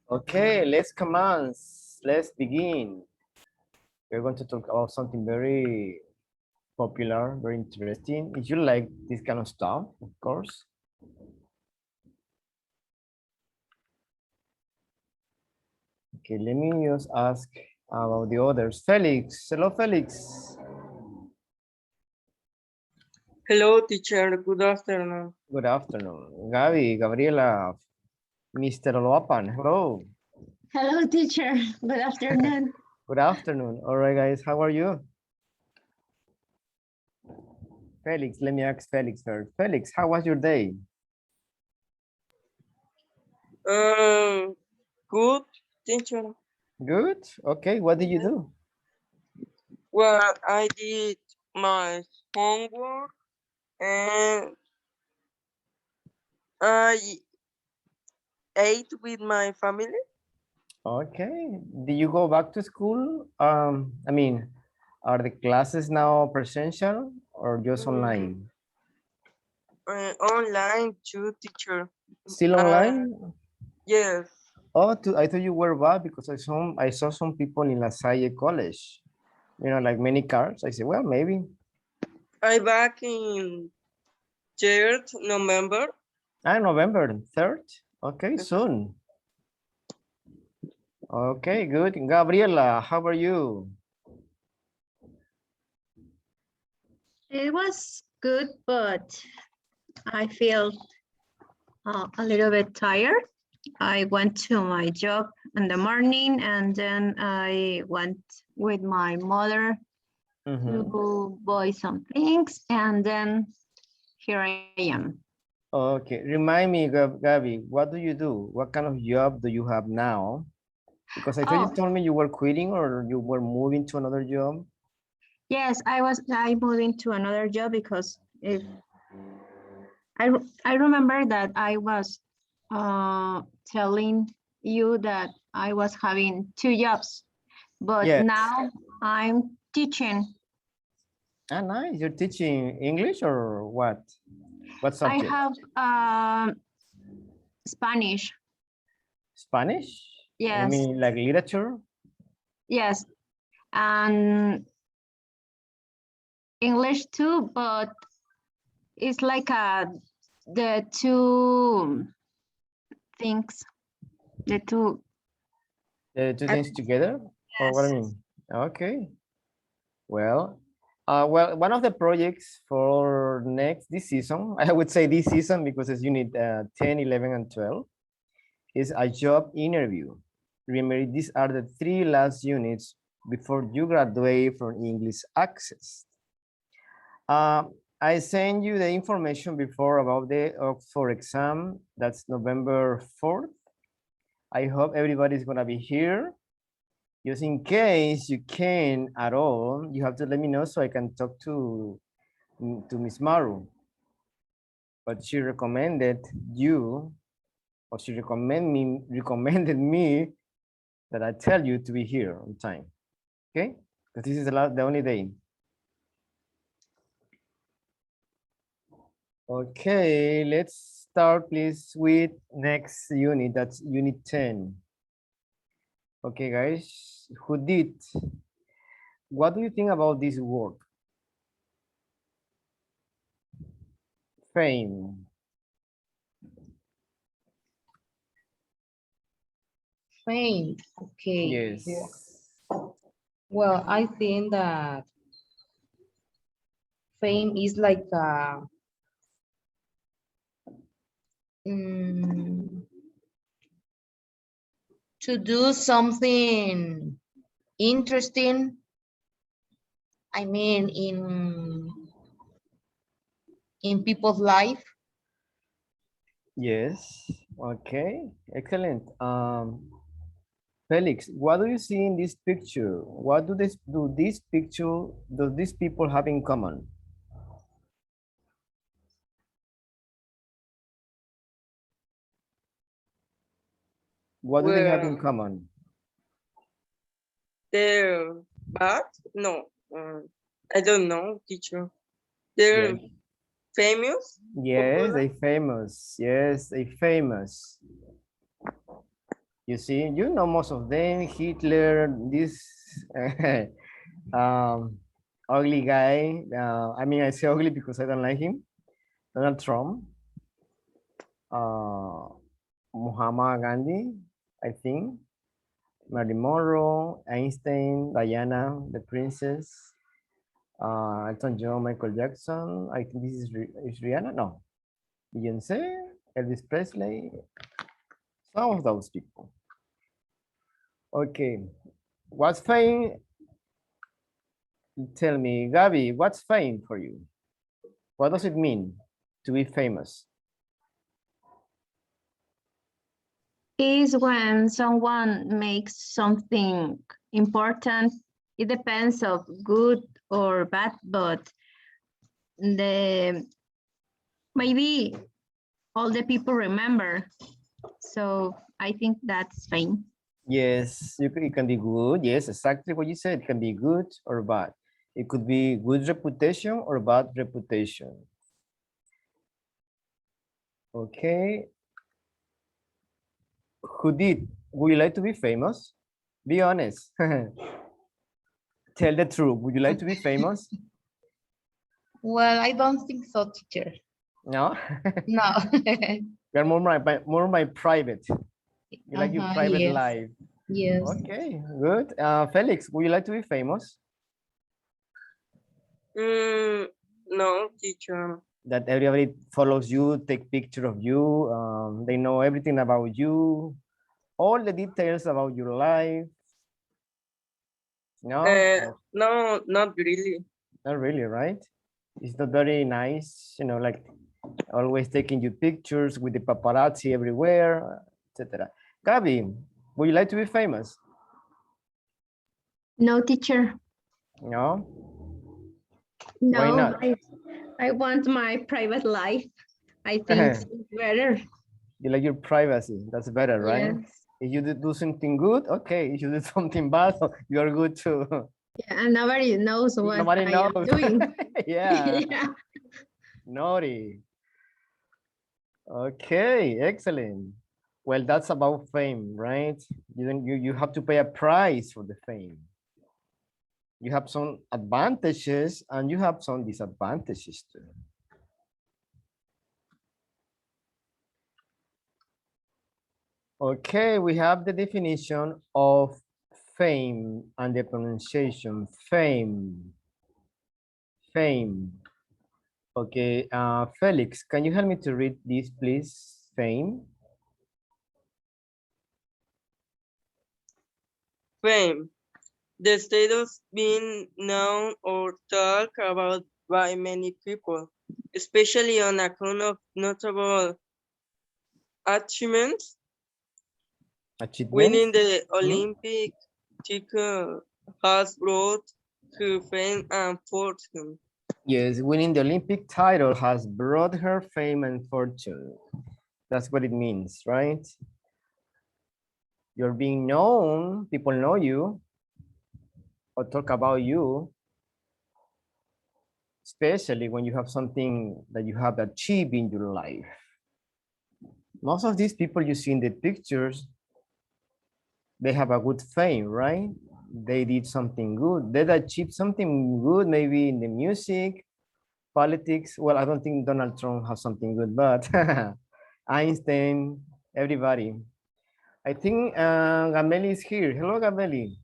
Okay, let's commence. Let's begin. We're going to talk about something very popular, very interesting. If you like this kind of stuff, of course. Okay, let me just ask about the others. Felix, hello, Felix. Hello, teacher. Good afternoon. Good afternoon. Gaby, Gabriela, Mr. Loapan, hello. Hello, teacher. Good afternoon. Good afternoon. All right, guys, how are you? Felix, let me ask Felix first. Felix, how was your day? Good, teacher. Good. Okay, what did you do? Well, I did my homework and I ate with my family. Okay. Did you go back to school? I mean, are the classes now presential or just Mm, online? Online too, teacher. Still Uh, online? yes, Oh, I thought you were back because I saw some people in La Salle College. You know, like many cars. I said, well, maybe. I back in 3rd November. November 3rd. Okay, Mhm. soon. Okay, good. Gabriela, how are you? It was good, but I feel a little bit tired. I went to my job in the morning and then I went with my mother Mhm. to buy some things and then here I am. Okay, remind me, Gabby, what do you do? What kind of job do you have now? Because I thought you Oh, told me you were quitting or you were moving to another job. yes, I moved into another job because if I remember that I was telling you that I was having two jobs, but Yes. now I'm teaching. Ah, nice. You're teaching English or what? What I subject? have Spanish. Spanish? You Yes, mean like literature? yes, and English too, but it's like the two things, the two. The two uh, things together? Or what I Yes. mean? Okay. Well, one of the projects for this season, I would say this season because it's unit 10, 11, and 12, is a job interview. Remember, these are the three last units before you graduate from English Access. I sent you the information before about the Oxford exam. That's November 4th. I hope everybody's gonna be here. Just in case you can at all, you have to let me know so I can talk to Miss Maru. But she recommended you, or she recommended me that I tell you to be here on time. Okay? Because this is the only day. Okay, let's start please with next unit. That's unit 10. Okay, guys, who did? What do you think about this word? Fame. Fame. Okay. Yes. Well, I think that fame is like mm, to do something interesting. I mean, in people's life. Yes. Okay. Excellent. Felix, what do you see in this picture? What do these people have in common? What do they have in Well, common? they're bad? No, I don't know, teacher. Yes. They're famous, Yes, popular. they famous. Yes, they famous. You see, you know most of them. Hitler, this ugly guy. I mean, I say ugly because I don't like him. Donald Trump, uh, Muhammad Gandhi, I think, Marilyn Monroe, Einstein, Diana, the princess, Elton John, Michael Jackson. I think this is Rihanna. No, Beyonce, Elvis Presley. Some of those people. Okay, what's fame? Tell me, Gabby, what's fame for you? What does it mean to be famous? Is when someone makes something important. It depends of good or bad, but the maybe all the people remember. So I think that's fine. Yes, it can be good. Yes, exactly what you said. It can be good or bad. It could be good reputation or bad reputation. Okay. Judith, would you like to be famous? Be honest. Tell the truth. Would you like to be famous? Well, I don't think so, teacher. No? No. You're more my private. You like your private Yes. life. Yes. Okay, good. Felix, would you like to be famous? No, teacher. That everybody follows you, take picture of you, they know everything about you, all the details about your life. No, No, not really. not really, right? It's not very nice, you know, like always taking you pictures with the paparazzi everywhere, etc. Gabi, would you like to be famous? No, teacher. No? Why No, not? I want my private life. I think it's better. You like your privacy, that's better, right? Yes. If you do something good, okay. If you do something bad, you're good too. Yeah, and nobody knows what Nobody I knows. am doing. Yeah, Yeah. naughty. Okay, excellent. Well, that's about fame, right? You have to pay a price for the fame. You have some advantages and you have some disadvantages too. Okay, we have the definition of fame and the pronunciation. Fame. Fame. Okay, Felix, can you help me to read this, please? Fame. Fame. The status being known or talked about by many people, especially on account of notable achievements. Winning Achievements. the Olympic ticket has brought her fame and fortune. Yes, winning the Olympic title has brought her fame and fortune. That's what it means, right? You're being known, people know you or talk about you, especially when you have something that you have achieved in your life. Most of these people you see in the pictures, they have a good fame, right? They did something good. They achieved something good, maybe in the music, politics. Well, I don't think Donald Trump has something good, but Einstein, everybody. I think Gameli is here. Hello, Gameli.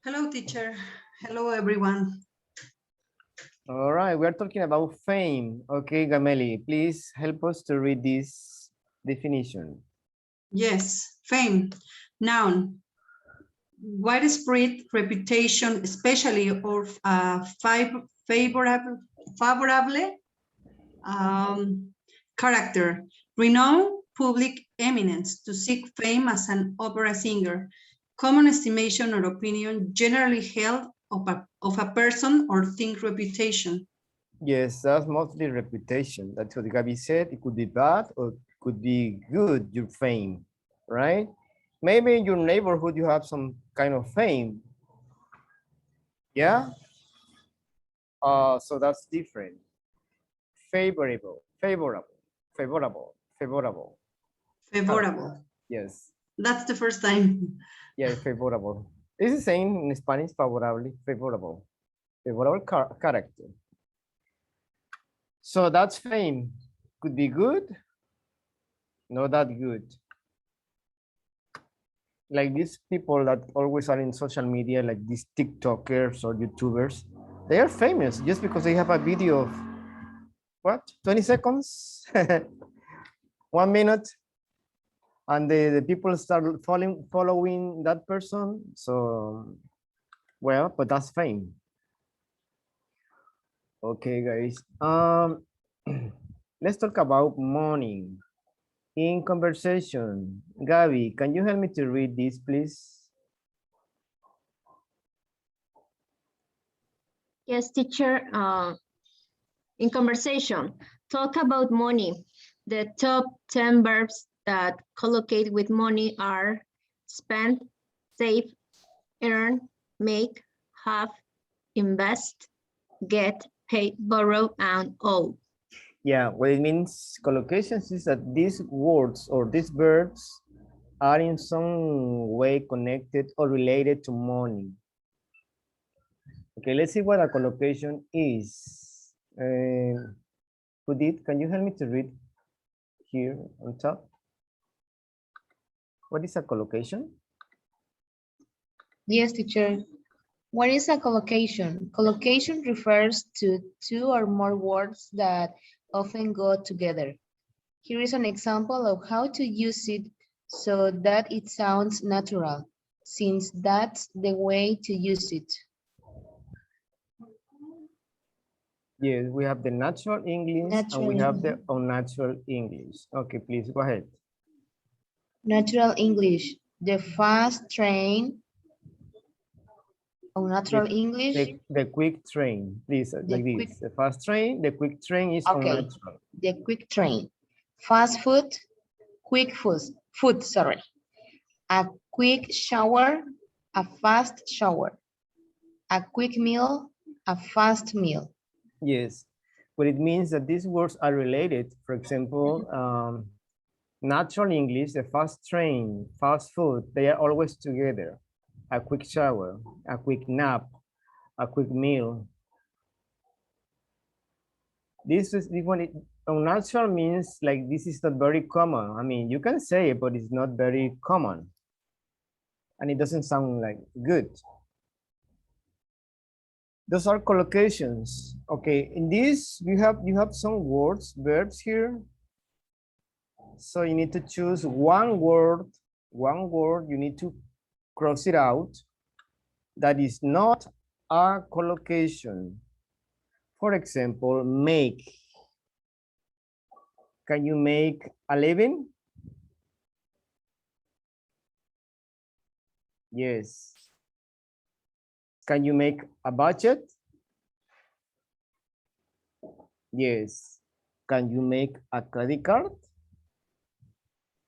Hello, teacher. Hello, everyone. All right, we're talking about fame. Okay, Gameli, please help us to read this definition. Yes, fame, noun, widespread reputation, especially or favorable character, renowned public eminence, to seek fame as an opera singer, common estimation or opinion generally held of a person or thing reputation. Yes, that's mostly reputation. That's what Gabi said. It could be bad or it could be good, your fame, right? Maybe in your neighborhood you have some kind of fame. Yeah? So that's different. Favorable, favorable, favorable, favorable. Favorable. Yes. That's the first time. Yeah, favorable. It's the same in Spanish, favorable, favorable. Favorable character. So that's fame. Could be good, not that good. Like these people that always are in social media, like these TikTokers or YouTubers, they are famous just because they have a video of what, 20 seconds, 1 minute, and the people start following that person. So, well, but that's fame. Okay, guys. Let's talk about money in conversation. Gabby, can you help me to read this, please? Yes, teacher. In conversation, talk about money. The top 10 verbs that collocate with money are spend, save, earn, make, have, invest, get, pay, borrow, and owe. Yeah, what it means, collocations, is that these words or these verbs are in some way connected or related to money. Okay, let's see what a collocation is. Judith, can you help me to read here on top? What is a collocation? Yes, teacher. What is a collocation? Collocation refers to two or more words that often go together. Here is an example of how to use it so that it sounds natural, since that's the way to use it. Yes, we have the natural English and we have the unnatural English. Okay, please go ahead. Natural English, the fast train. Unnatural English. The quick train, please, like quick, this. The fast train, the quick train is okay. unnatural. The quick train. Fast food, quick food, sorry. A quick shower, a fast shower. A quick meal, a fast meal. Yes, but it means that these words are related. For example, natural English, the fast train, fast food, they are always together. A quick shower, a quick nap, a quick meal. This one, unnatural means like this is not very common. I mean, you can say it, but it's not very common. And it doesn't sound like good. Those are collocations. Okay, in this you have some words, verbs here. So you need to choose one word, you need to cross it out. That is not a collocation. For example, make. Can you make a living? Yes. Can you make a budget? Yes. Can you make a credit card?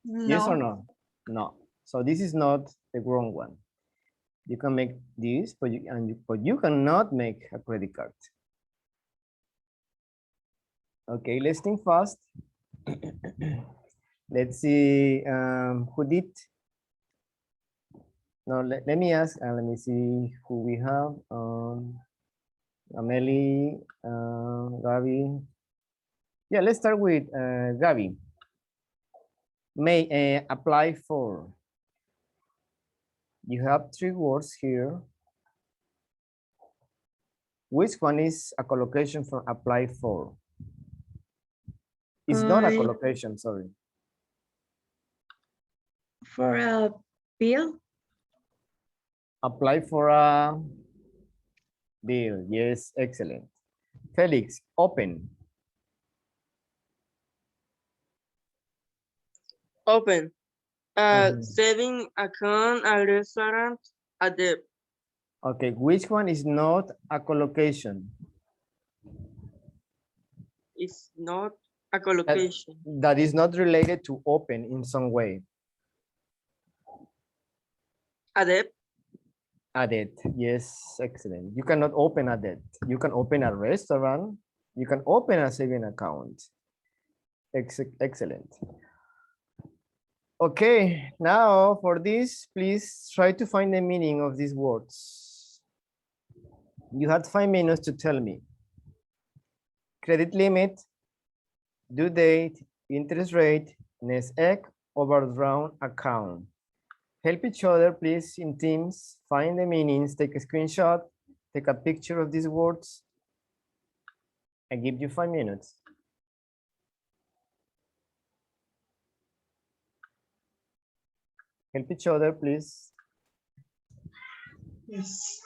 No. Yes or no? No. So this is not the wrong one. You can make this, but you cannot make a credit card. Okay, let's think fast. Let's see who did. No, let me ask, let me see who we have. Amelie, Gabi. Yeah, let's start with Gabi. May apply for. You have three words here. Which one is a collocation for apply for? It's not a collocation, sorry. For a bill? Apply for a bill. Yes, excellent. Felix, open. Open. Saving account, a restaurant, a debt. Okay, which one is not a collocation? It's not a collocation. That is not related to open in some way. A debt. A debt, yes, excellent. You cannot open a debt. You can open a restaurant. You can open a saving account. Excellent. Okay, now for this, please try to find the meaning of these words. You had 5 minutes to tell me. Credit limit, due date, interest rate, nest egg, overdrawn account. Help each other, please, in teams. Find the meanings, take a screenshot, take a picture of these words. I give you 5 minutes. Help each other, please. Yes.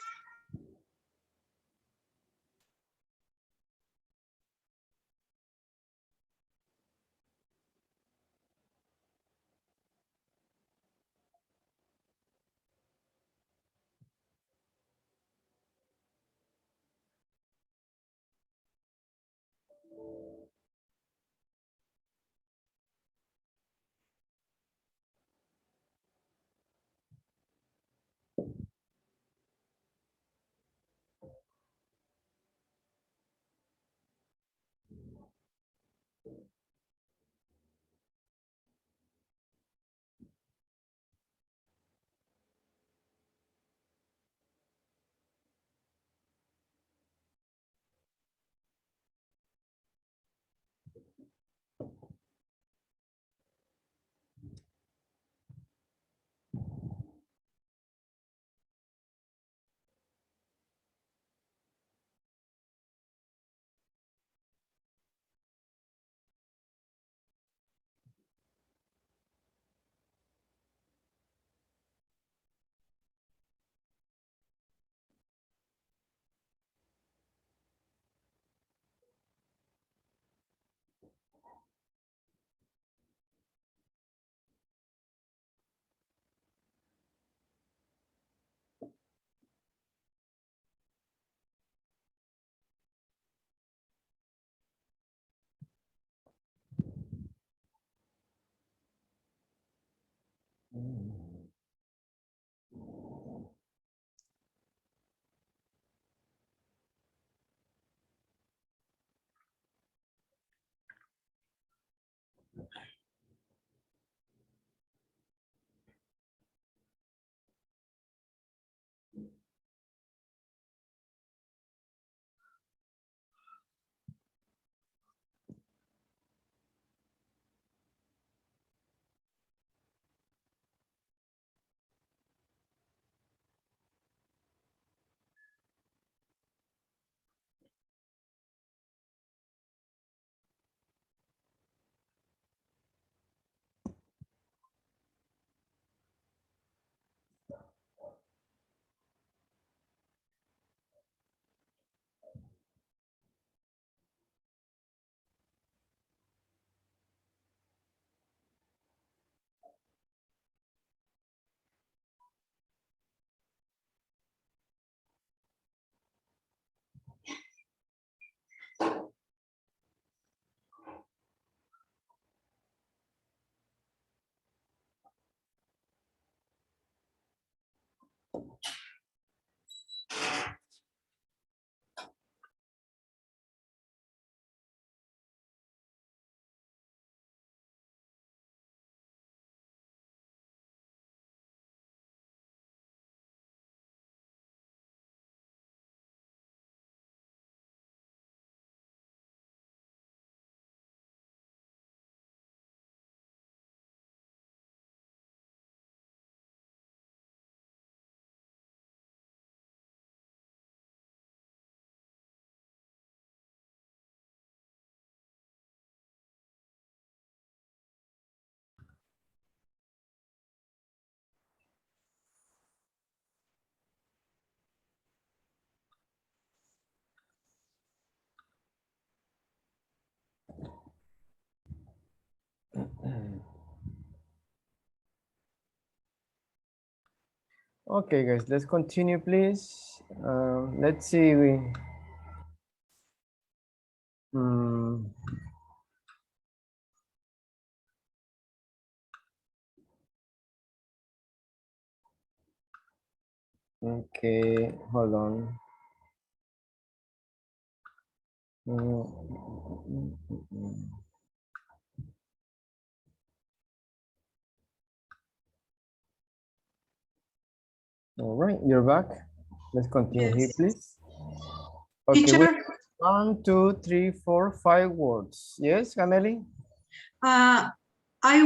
Okay, guys, let's continue, please. Let's see. Hmm, okay, hold on. All right, you're back. Let's continue here, Yes. please. Okay, Teacher, wait. 1, 2, 3, 4, 5 words. Yes, Gameli? I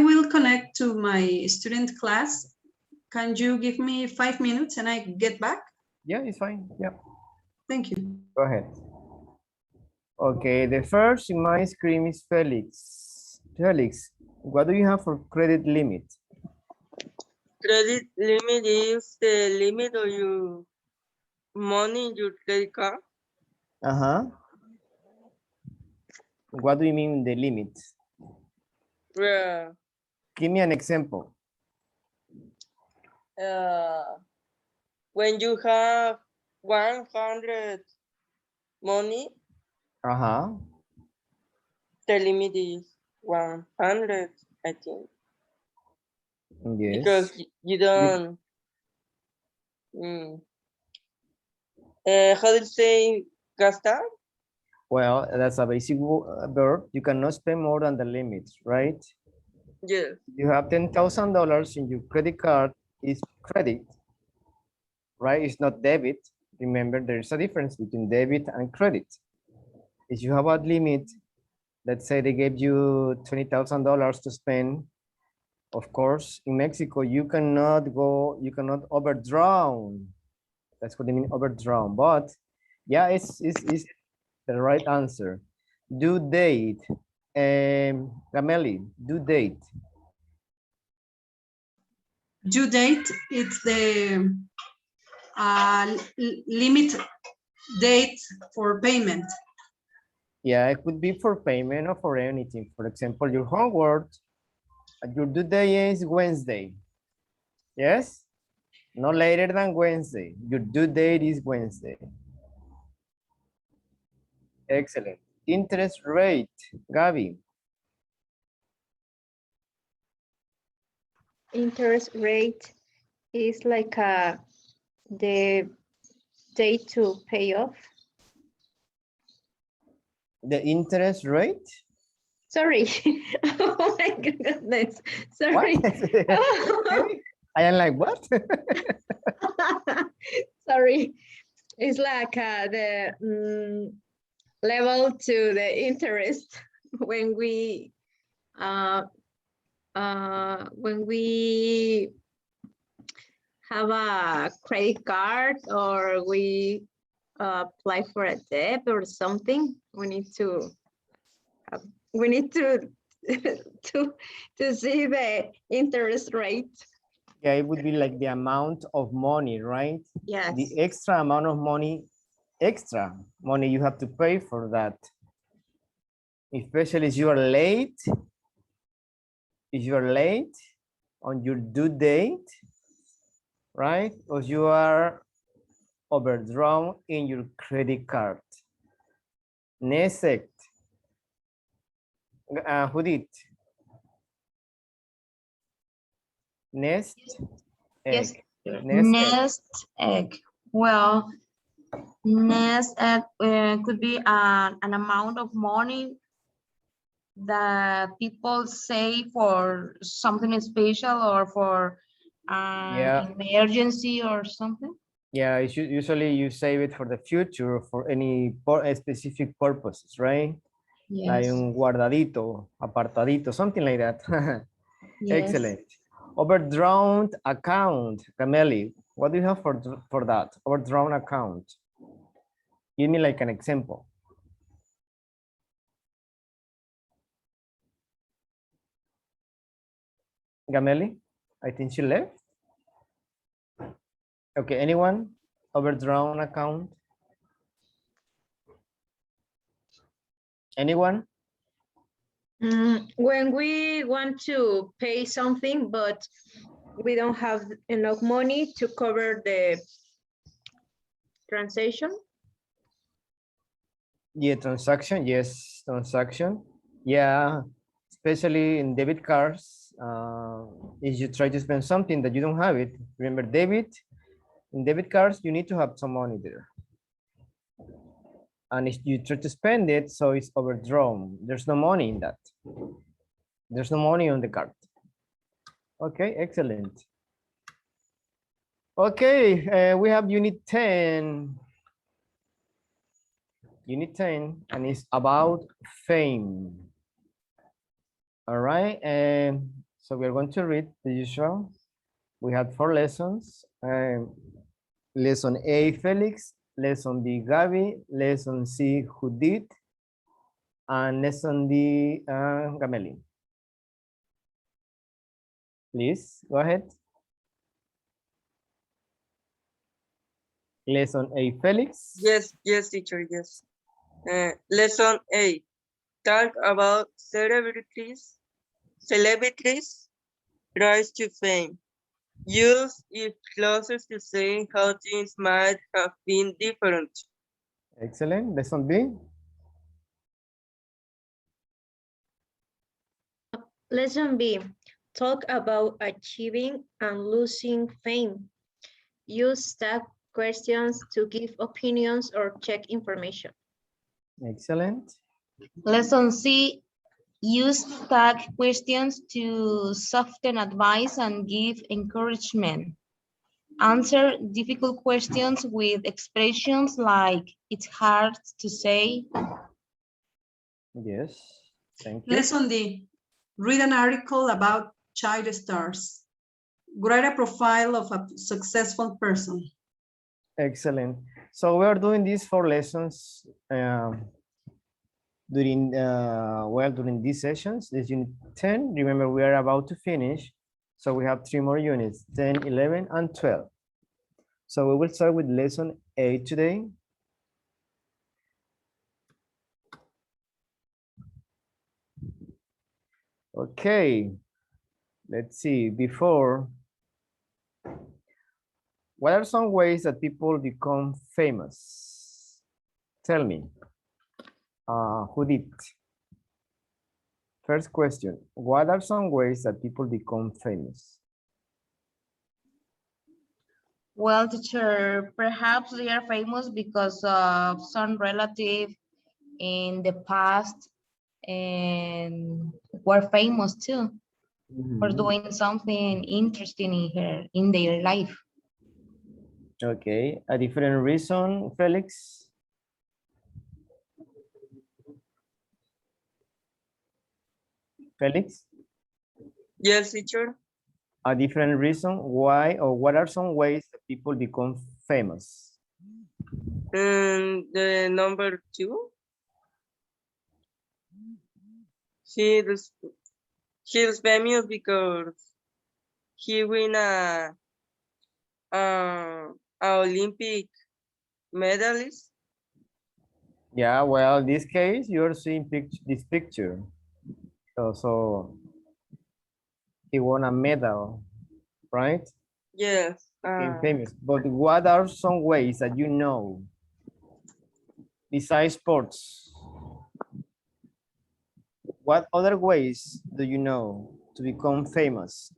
will connect to my student class. Can you give me 5 minutes and I get back? Yeah, it's fine. Yeah, Thank you. go ahead. Okay, the first in my screen is Felix. Felix, what do you have for credit limit? Credit limit is the limit of your money in your credit card. Uh-huh. What do you mean the limit? Uh, Give me an example. when you have 100 money, Uh-huh. the limit is 100, I think. Because Yes. you don't, how do you say, gastar? Well, that's a basic verb. You cannot spend more than the limit, right? Yes. You have $10,000 in your credit card, is credit, right? It's not debit. Remember, there's a difference between debit and credit. If you have a limit, let's say they gave you $20,000 to spend, of course, in Mexico, you cannot overdraw. That's what they mean, overdraw. But yeah, it's the right answer. Due date. Gameli, due date. Due date, it's the limit date for payment. Yeah, it could be for payment or for anything. For example, your homework, your due date is Wednesday. Yes? No later than Wednesday. Your due date is Wednesday. Excellent. Interest rate, Gabi. Interest rate is like the date to pay off. The interest rate? Sorry. Oh my goodness. What? Sorry. I am like, what? Sorry. It's like the level to the interest when we have a credit card or we apply for a debt or something. We need to to see the interest rate. Yeah, it would be like the amount of money, right? Yes. The extra amount of money, extra money you have to pay for that. Especially if you are late. If you are late on your due date, right? Or you are overdrawn in your credit card. Next, Judith. Nest Yes. egg. Nest egg. Nest egg. Well, nest egg could be an amount of money that people save for something special or for Yeah. an emergency or something. Yeah, usually you save it for the future for any specific purposes, right? Like Yes. un guardadito, apartadito, something like that. Yes. Excellent. Overdrawn account, Cameli, what do you have for that? Overdrawn account. Give me like an example. Gameli, I think she left. Okay, anyone? Overdrawn account? Anyone? When we want to pay something, but we don't have enough money to cover the transaction. Yeah, transaction, yes, transaction. Yeah, especially in debit cards, if you try to spend something that you don't have it, remember in debit cards, you need to have some money there. And if you try to spend it, so it's overdrawn. There's no money in that. There's no money on the card. Okay, excellent. Okay, we have unit 10. Unit 10, and it's about fame. All right, and so we're going to read the usual. We had 4 lessons. Lesson A, Felix. Lesson B, Gabi. Lesson C, Judith. And lesson D, Gameli. Please, go ahead. Lesson A, Felix. Yes, teacher, yes. Lesson 8. Talk about celebrities rise to fame. Use it closest to saying how things might have been different. Excellent. Lesson B. Lesson B, talk about achieving and losing fame. Use tag questions to give opinions or check information. Excellent. Lesson C, use tag questions to soften advice and give encouragement. Answer difficult questions with expressions like, it's hard to say. Yes. Thank you. Lesson D, read an article about child stars. Write a profile of a successful person. Excellent. So we are doing these 4 lessons during these sessions. This unit 10. Remember, we are about to finish. So we have 3 more units, 10, 11, and 12. So we will start with lesson 8 today. Okay, let's see. Before, what are some ways that people become famous? Tell me. Who did? First question, what are some ways that people become famous? Well, teacher, perhaps they are famous because of some relative in the past and were famous too for doing something interesting in their life. Okay, a different reason, Felix? Felix? Yes, teacher. A different reason why, or what are some ways that people become famous? And the number 2. He's famous because he win a Olympic medalist. Yeah, well, in this case, you're seeing this picture. So he won a medal, right? Yes. Became famous. But what are some ways that you know besides sports? What other ways do you know to become famous?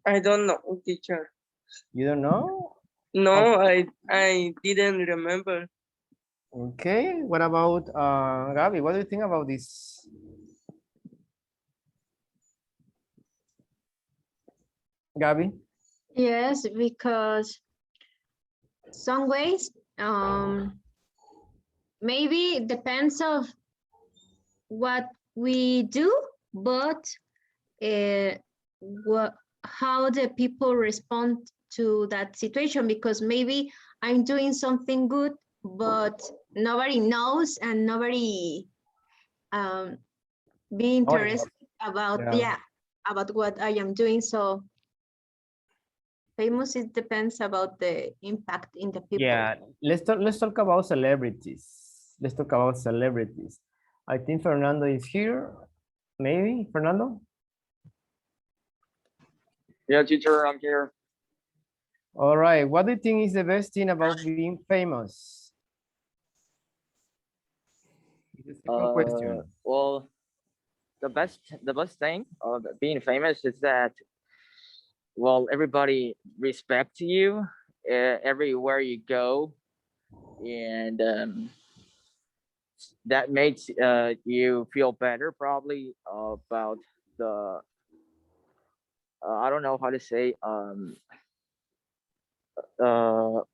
I don't know, teacher. You don't know? No, I didn't remember. Okay, what about Gabi? What do you think about this? Gabi? Yes, because some ways, maybe it depends of what we do, but how the people respond to that situation, because maybe I'm doing something good, but nobody knows and nobody be interested about, about what I am doing. So famous, it depends about the impact in the people. Yeah, let's talk about celebrities. Let's talk about celebrities. I think Fernando is here. Maybe Fernando? Yeah, teacher, I'm here. All right. What do you think is the best thing about being famous? The second question. Well, the best thing of being famous is that, well, everybody respects you everywhere you go, and that makes you feel better probably about the I don't know how to say,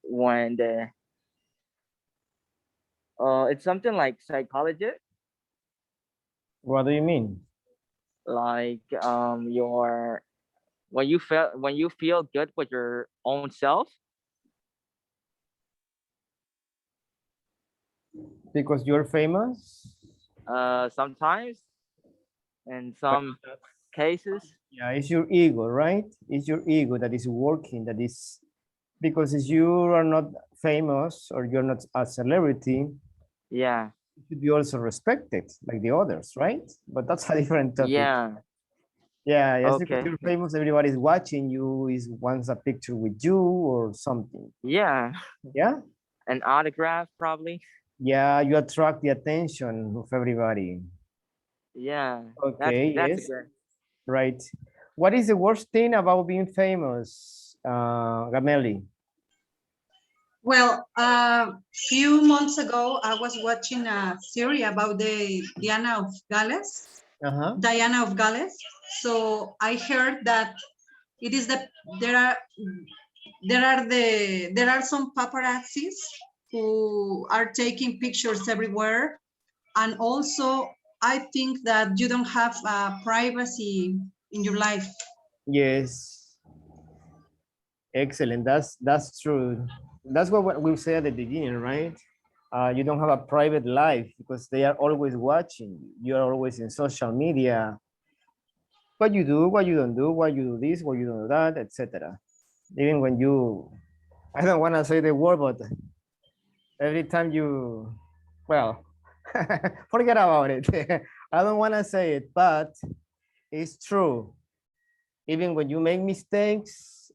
when the it's something like psychologist, What do you mean? like your when you feel good with your own self. Because you're famous? Sometimes in some cases. Yeah, it's your ego, right? It's your ego that is working, that is because if you are not famous or you're not a celebrity, Yeah, you should be also respected like the others, right? But that's a different topic. yeah, Yeah, just because okay, you're famous, everybody's watching you, is wants a picture with you or something. yeah, Yeah? an autograph probably. Yeah, you attract the attention of everybody. Yeah, Okay, that's a yes, good. right. What is the worst thing about being famous, Gameli? Well, a few months ago, I was watching a series about the Uh-huh. Diana of Gales. So I heard that it is there are there are some paparazzis who are taking pictures everywhere, and also I think that you don't have privacy in your life. Yes, excellent. That's true. That's what we said at the beginning, right? You don't have a private life because they are always watching. You are always in social media. What you do, what you don't do, why you do this, why you don't do that, etc. Even when you, I don't want to say the word, but every time you, well, forget about it. I don't want to say it, but it's true. Even when you make mistakes,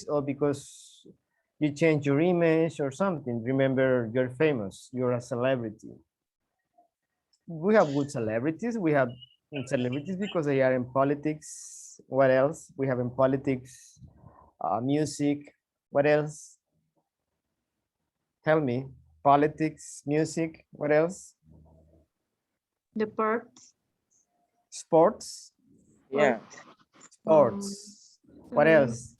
or because you change your image or something, remember you're famous, you're a celebrity. We have good celebrities. We have celebrities because they are in politics. What else? We have in politics, music. What else? Tell me. Politics, music. What else? The parts. Sports. Yeah, Sports. What mm, else?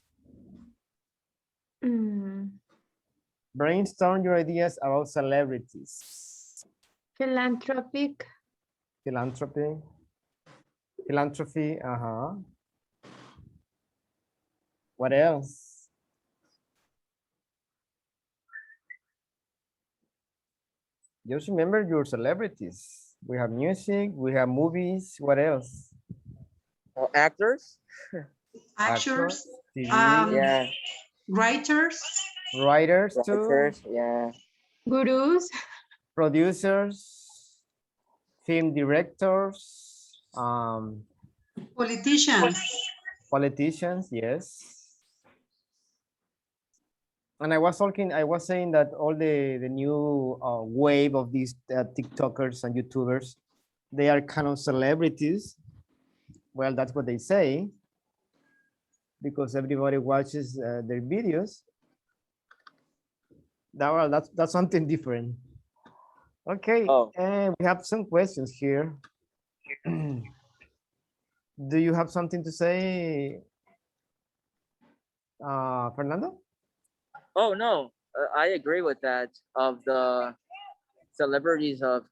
mm, Brainstorm your ideas about celebrities. Philanthropic. Philanthropy. Philanthropy. Uh-huh. What else? Just remember your celebrities. We have music, we have movies. What else? well, actors. Actors, TV, Yeah, writers, writers too, writers. Yeah, Gurus. producers, film directors, politicians. politicians, yes. And I was saying that all the new wave of these TikTokers and YouTubers, they are kind of celebrities. Well, that's what they say, because everybody watches their videos. That's something different. Okay, oh, and we have some questions here. Do you have something to say, Fernando? oh no, I agree with that. Of the celebrities of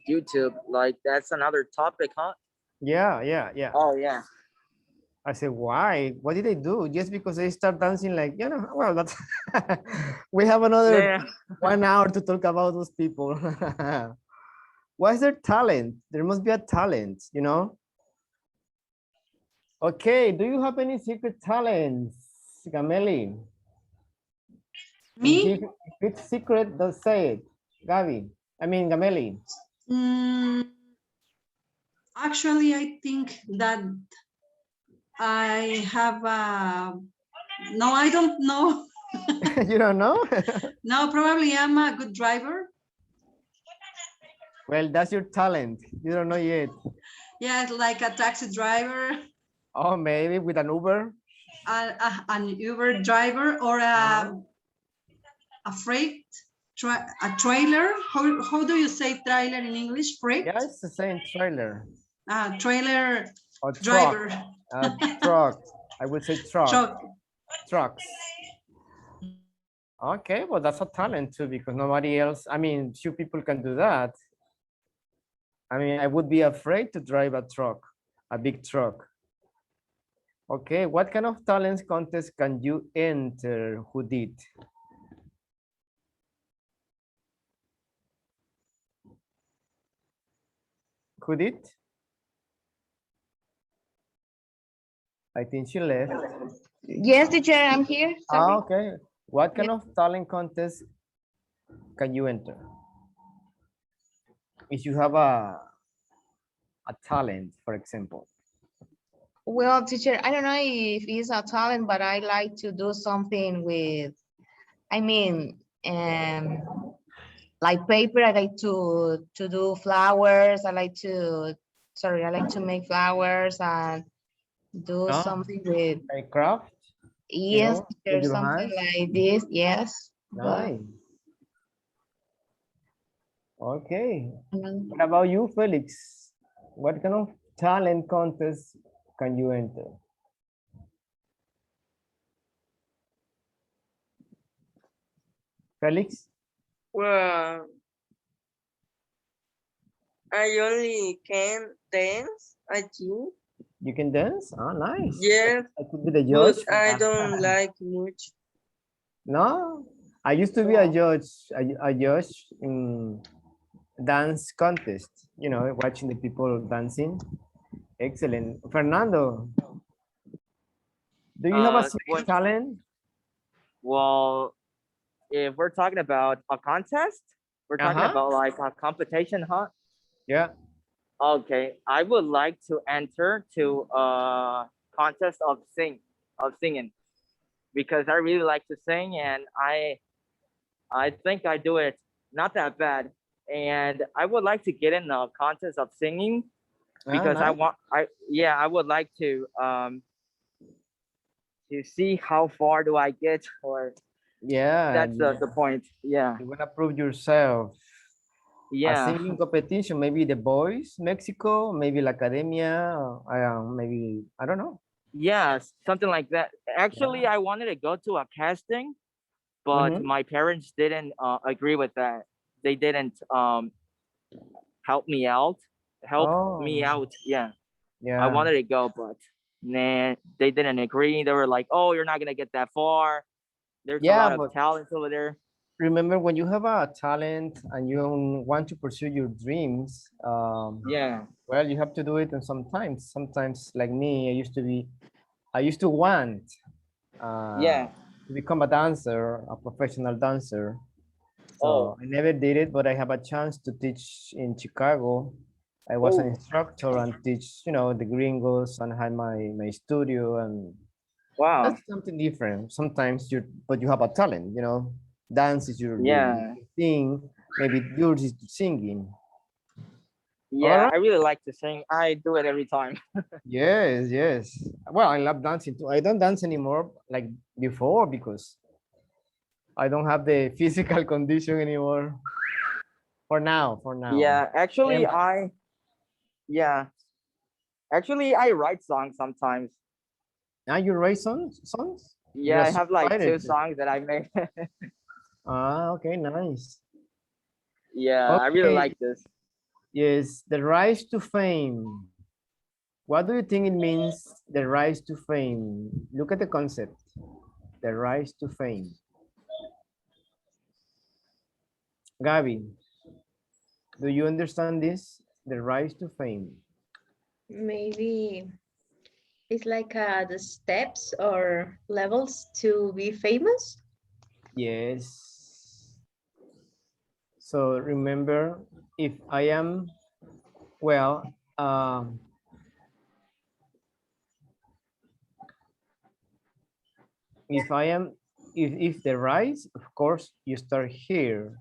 YouTube, like that's another topic, huh? Yeah, yeah, yeah. Oh yeah, I said, why? What did they do? Just because they start dancing like, well, that's, we have another yeah. 1 hour to talk about those people. What's their talent? There must be a talent, Okay, do you have any secret talents, Gameli? Me, If it's secret, don't say it. Gabi, Gameli. mm, actually, I think that I have no, I don't know. You don't know? No, probably I'm a good driver. Well, that's your talent. You don't know yet. Yeah, like a taxi driver, Oh, maybe with an Uber. an Uber driver, or a freight, a trailer. How do you say trailer in English? Freight? Yeah, it's the same trailer. Trailer or truck? Driver. Truck. I would say truck. Truck. Trucks. Okay, well, that's a talent too, because nobody else, I mean, few people can do that. I mean, I would be afraid to drive a truck, a big truck. Okay, what kind of talents contest can you enter? Who did? Who did? I think she left. Yes, teacher, I'm here. Sorry. Okay. What kind of talent contest can you enter? If you have a talent, for example. Well, teacher, I don't know if it's a talent, but I like to do something with, I mean, like paper. I like to do flowers. I like to make flowers and do Oh, something with, like craft, yes, with teacher, your something hands. like this. Yes. Nice. Okay. But, What about you, Felix? What kind of talent contest can you enter? Felix? Well, I only can dance, I think. You can dance? Oh, nice. Yes, I could be the but judge. I don't like much. No, I used to be a judge, a judge in dance contest, you know, watching the people dancing. Excellent. Fernando, do you have a singing What? talent? Well, if we're talking about a contest, we're talking about like a competition, huh? Yeah. Okay, I would like to enter to a contest of singing, because I really like to sing, and I think I do it not that bad, and I would like to get in a contest of singing, because Nice. I would like to see how far do I get, or Yeah. that's the point. Yeah. You want to prove yourself. A Yeah. singing competition, maybe The Voice, Mexico, maybe La Academia, maybe, I don't know. Yeah, something like that. Actually, I wanted to go to a casting, but my parents didn't agree with that. They didn't help me out. Yeah. I Yeah. wanted to go, but nah, they didn't agree. They were like, "Oh, you're not gonna get that far. There's a Yeah, lot of but talent over there." remember when you have a talent and you want to pursue your dreams, Yeah. well, you have to do it. And sometimes like me, I used to want Yeah. to become a dancer, a professional dancer. So Oh. I never did it, but I have a chance to teach in Chicago. I was an Oh. instructor and teach, you know, the gringos, and had my studio, and Wow. that's something different. Sometimes but you have a talent, you know. Dance is your Yeah. thing. Maybe yours is singing. All Yeah, right. I really like to sing. I do it every time. Yes, yes. Well, I love dancing too. I don't dance anymore like before because I don't have the physical condition anymore. For now, for now. Yeah, actually, And I write songs sometimes. now you write songs? You're Yeah, a I have like songwriter 2 too. songs that I made. Okay, nice. Yeah, I really Okay, like this. yes, the rise to fame. What do you think it means, the rise to fame? Look at the concept, the rise to fame. Gabi, do you understand this? The rise to fame. Maybe it's like the steps or levels to be famous. Yes. So remember, if I am, well, if the rise, of course, you start here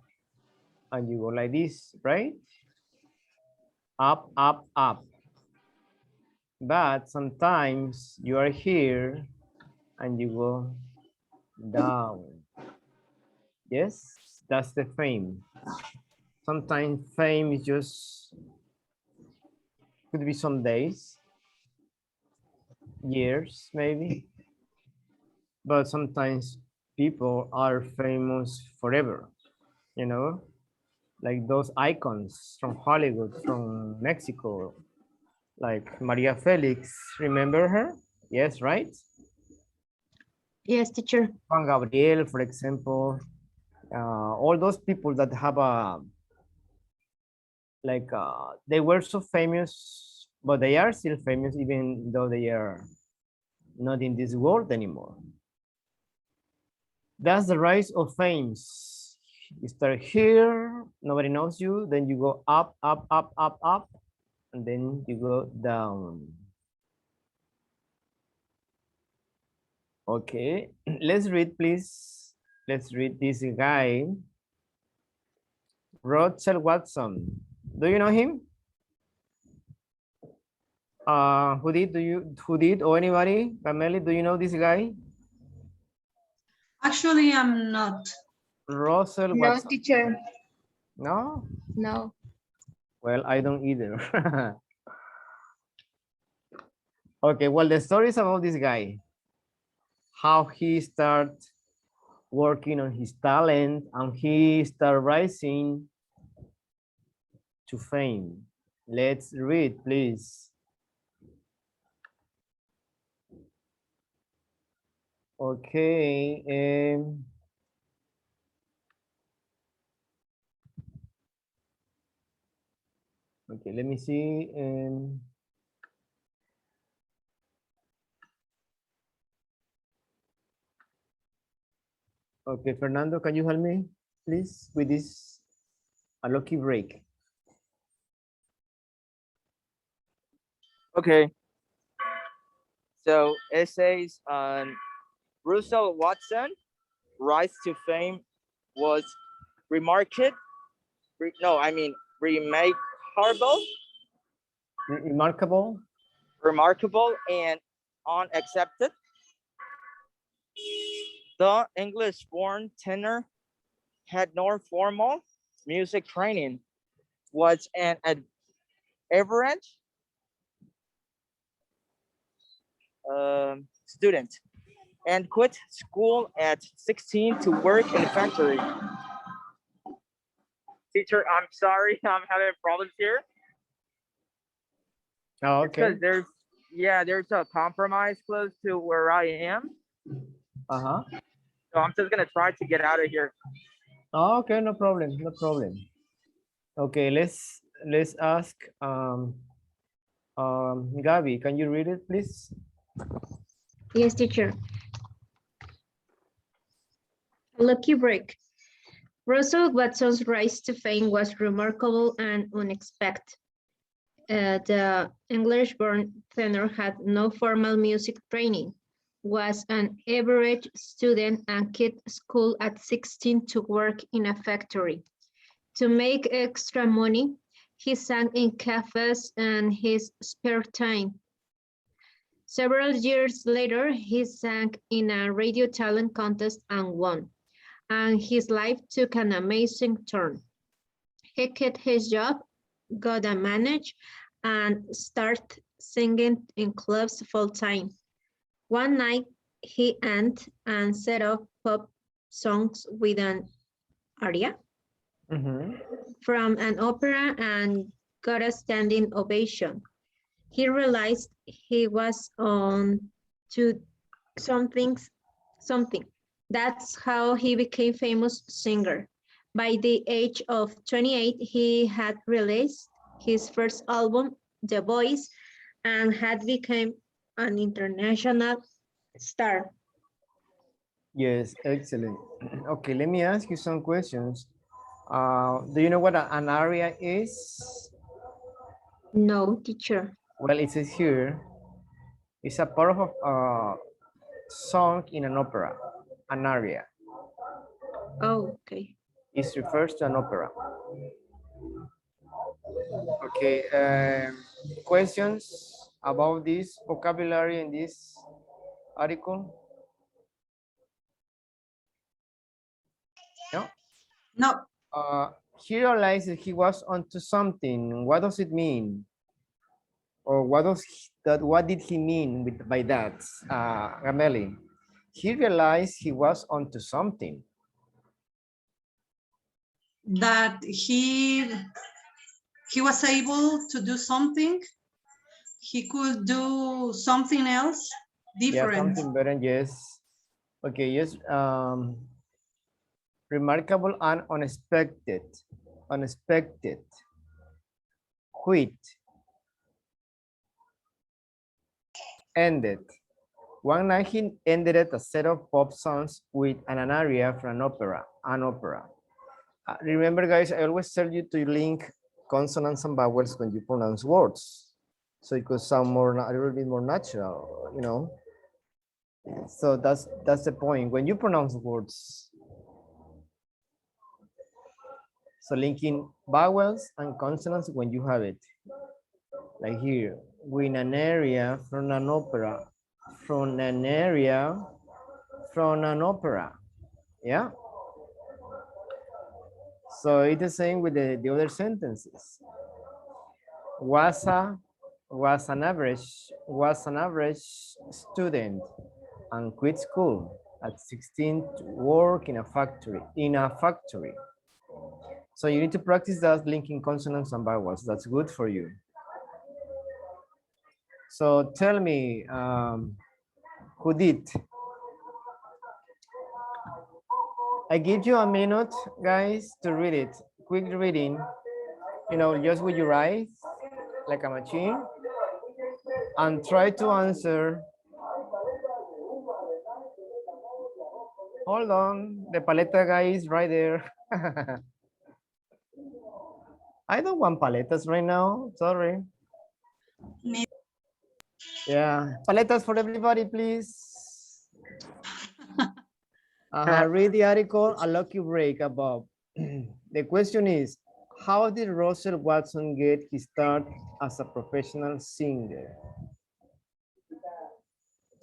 and you go like this, right? Up, up, up. But sometimes you are here and you go down. Yes, that's the fame. Sometimes fame is just, could be some days, years, maybe. But sometimes people are famous forever, you know, like those icons from Hollywood, from Mexico, like Maria Felix. Remember her? Yes, right? Yes, teacher. Juan Gabriel, for example. All those people that have a like they were so famous, but they are still famous even though they are not in this world anymore. That's the rise of fames. You start here, nobody knows you, then you go up, up, up, up, up, and then you go down. Okay, let's read, please. Let's read this guy, Russell Watson. Do you know him? Who did, or anybody? Pamela, do you know this guy? Actually, I'm not. Russell No, Watson. teacher. No? No. Well, I don't either. Okay, well, the story is about this guy. How he started working on his talent and he started rising to fame. Let's read, please. Okay. Okay, let me see. Okay, Fernando, can you help me, please, with this a lucky break? Okay. So it says Russell Watson rise to fame was remarkable. No, I mean remarkable, Remarkable. remarkable and unaccepted. The English-born tenor had no formal music training, was an average student, and quit school at 16 to work in a factory. Teacher, I'm sorry, I'm having problems here. Oh, It's because okay. there's a compromise close to where I am. Uh-huh. So I'm just gonna try to get out of here. Oh, okay, no problem, no problem. Okay, let's ask Gabby, can you read it, please? Yes, teacher. A lucky break. Russell Watson's rise to fame was remarkable and unexpected. The English-born tenor had no formal music training, was an average student, and quit school at 16 to work in a factory. To make extra money, he sang in cafes in his spare time. Several years later, he sang in a radio talent contest and won, and his life took an amazing turn. He quit his job, got a manager, and started singing in clubs full-time. One night, he went and set up pop songs with an aria from an opera and got a standing ovation. He realized he was on to something. That's how he became famous singer. By the age of 28, he had released his first album, The Voice, and had become an international star. Yes, excellent. Okay, let me ask you some questions. Do you know what an aria is? No, teacher. Well, it says here, it's a part of a song in an opera, an aria. Oh, okay. It refers to an opera. Okay, questions about this vocabulary in this article? No? No, He realized that he was onto something. What does it mean? Or what did he mean by that, Gameli? He realized he was onto something. That he was able to do something. He could do something else different. Yeah, something better, yes. Okay, yes. Remarkable and unexpected. Unexpected. Quit. Ended. One night he ended a set of pop songs with an aria from an opera. Remember, guys, I always tell you to link consonants and vowels when you pronounce words, so it could sound more, a little bit more natural, you know. So that's the point when you pronounce words. So linking vowels and consonants when you have it, like here, with an area from an opera, from an area from an opera, yeah. So it's the same with the other sentences. Was an average student and quit school at 16 to work in a factory. So you need to practice that linking consonants and vowels. That's good for you. So tell me, who did? I give you a minute, guys, to read it. Quick reading, you know, just with your eyes, like a machine, and try to answer. Hold on, the paleta guy is right there. I don't want paletas right now, sorry. Yeah, paletas for everybody, please. Read the article, A Lucky Break above. The question is, how did Russell Watson get his start as a professional singer?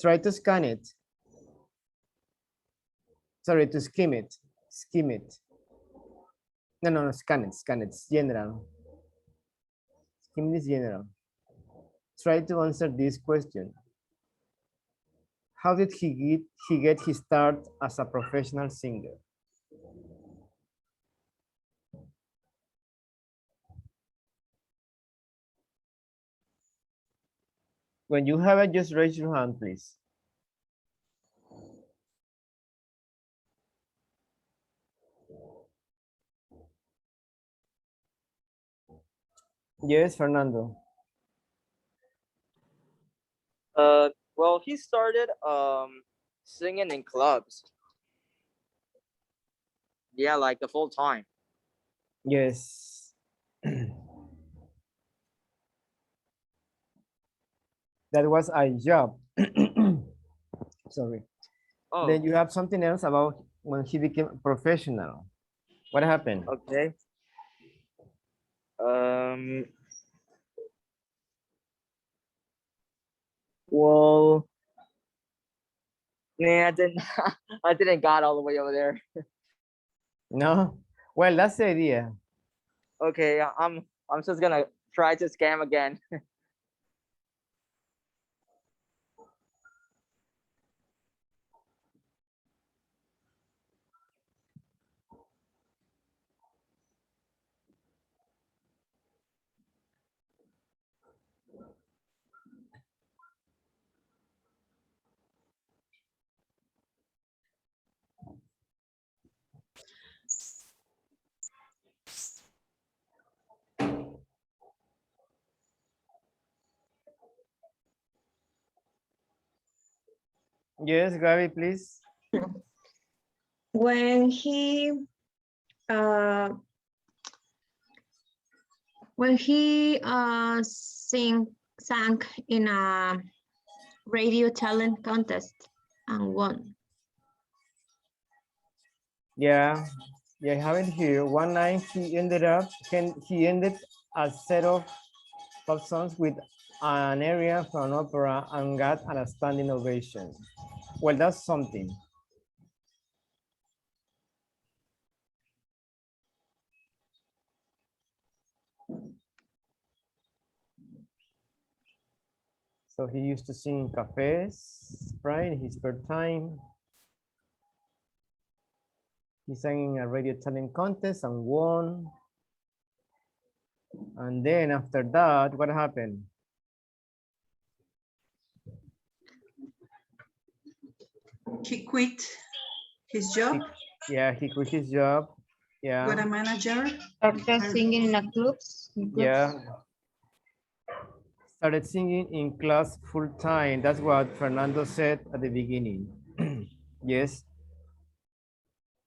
Try to scan it. Sorry, to skim it. Skim it. No, scan it, it's general. Skim this general. Try to answer this question. How did he get his start as a professional singer? When you have it, just raise your hand, please. Yes, Fernando. Well, he started singing in clubs. Yeah, like the full time. Yes. That was a job. Sorry. Oh, Then you have something else about when he became professional. What happened? okay. Well, yeah, I didn't. I didn't got all the way over there. No? Well, that's the idea. Okay, I'm just gonna try to scam again. Yes, Gaby, please. When he uh, sang in a radio talent contest and won. Yeah, I have it here. One night he ended a set of pop songs with an area from an opera and got a standing ovation. Well, that's something. So he used to sing in cafes, right? In his spare time. He sang in a radio talent contest and won. And then after that, what happened? He quit his job, Yeah, he quit his job. got a Yeah, manager. Started singing in a clubs. yeah. Started singing in class full time. That's what Fernando said at the beginning. Yes.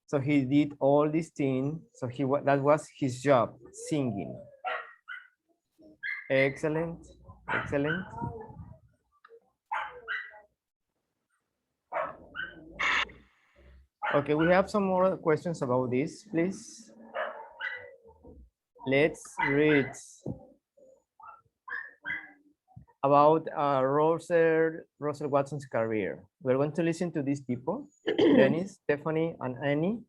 So he did all these things. So that was his job, singing. Excellent, excellent. Okay, we have some more questions about this, please. Let's read about Russell Watson's career. We're going to listen to these people, Dennis, Stephanie, and Annie,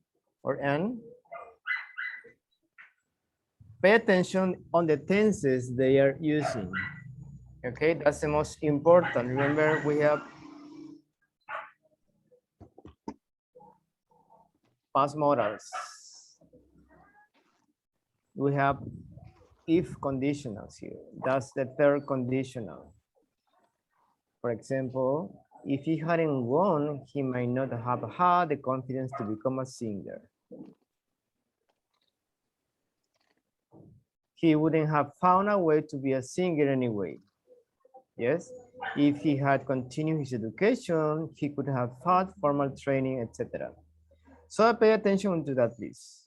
or Anne. Pay attention on the tenses they are using. Okay, that's the most important. Remember, we have past modals. We have if conditionals here. That's the third conditional. For example, if he hadn't won, he might not have had the confidence to become a singer. He wouldn't have found a way to be a singer anyway. Yes, if he had continued his education, he could have had formal training, etc. So pay attention to that, please.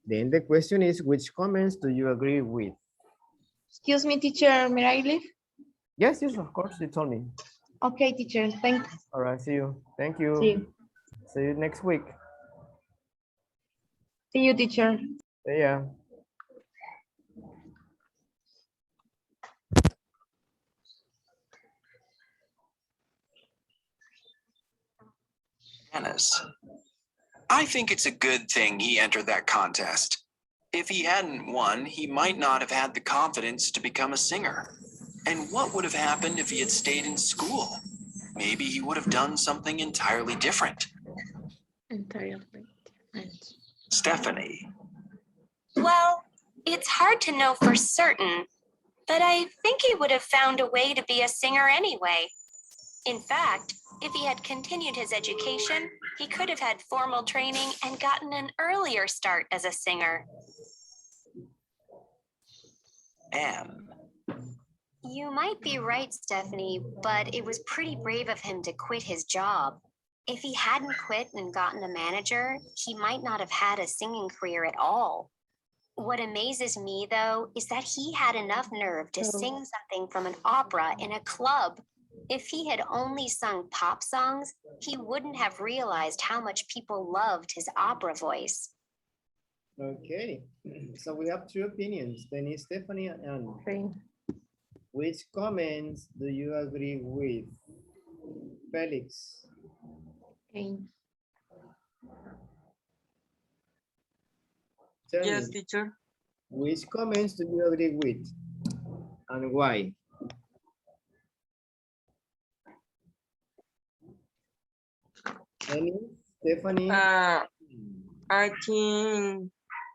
Then the question is, which comments do you agree with? Excuse me, teacher, may I leave? Yes, yes, of course, you told me. Okay, teacher, thanks. All right, see you. Thank you. See you. See you next week. See you, teacher. See ya. I think it's a good thing he entered that contest. If he hadn't won, he might not have had the confidence to become a singer. And what would have happened if he had stayed in school? Maybe he would have done something entirely different. Entirely different. Stephanie. Well, it's hard to know for certain, but I think he would have found a way to be a singer anyway. In fact, if he had continued his education, he could have had formal training and gotten an earlier start as a singer. Anne. You might be right, Stephanie, but it was pretty brave of him to quit his job. If he hadn't quit and gotten a manager, he might not have had a singing career at all. What amazes me, though, is that he had enough nerve to sing something from an opera in a club. If he had only sung pop songs, he wouldn't have realized how much people loved his opera voice. Okay, so we have two opinions, Denise, Stephanie, and Anne. Which comments do you agree with? Felix. Okay. Tell Yes, me, teacher. which comments do you agree with and why? Any, Stephanie? I think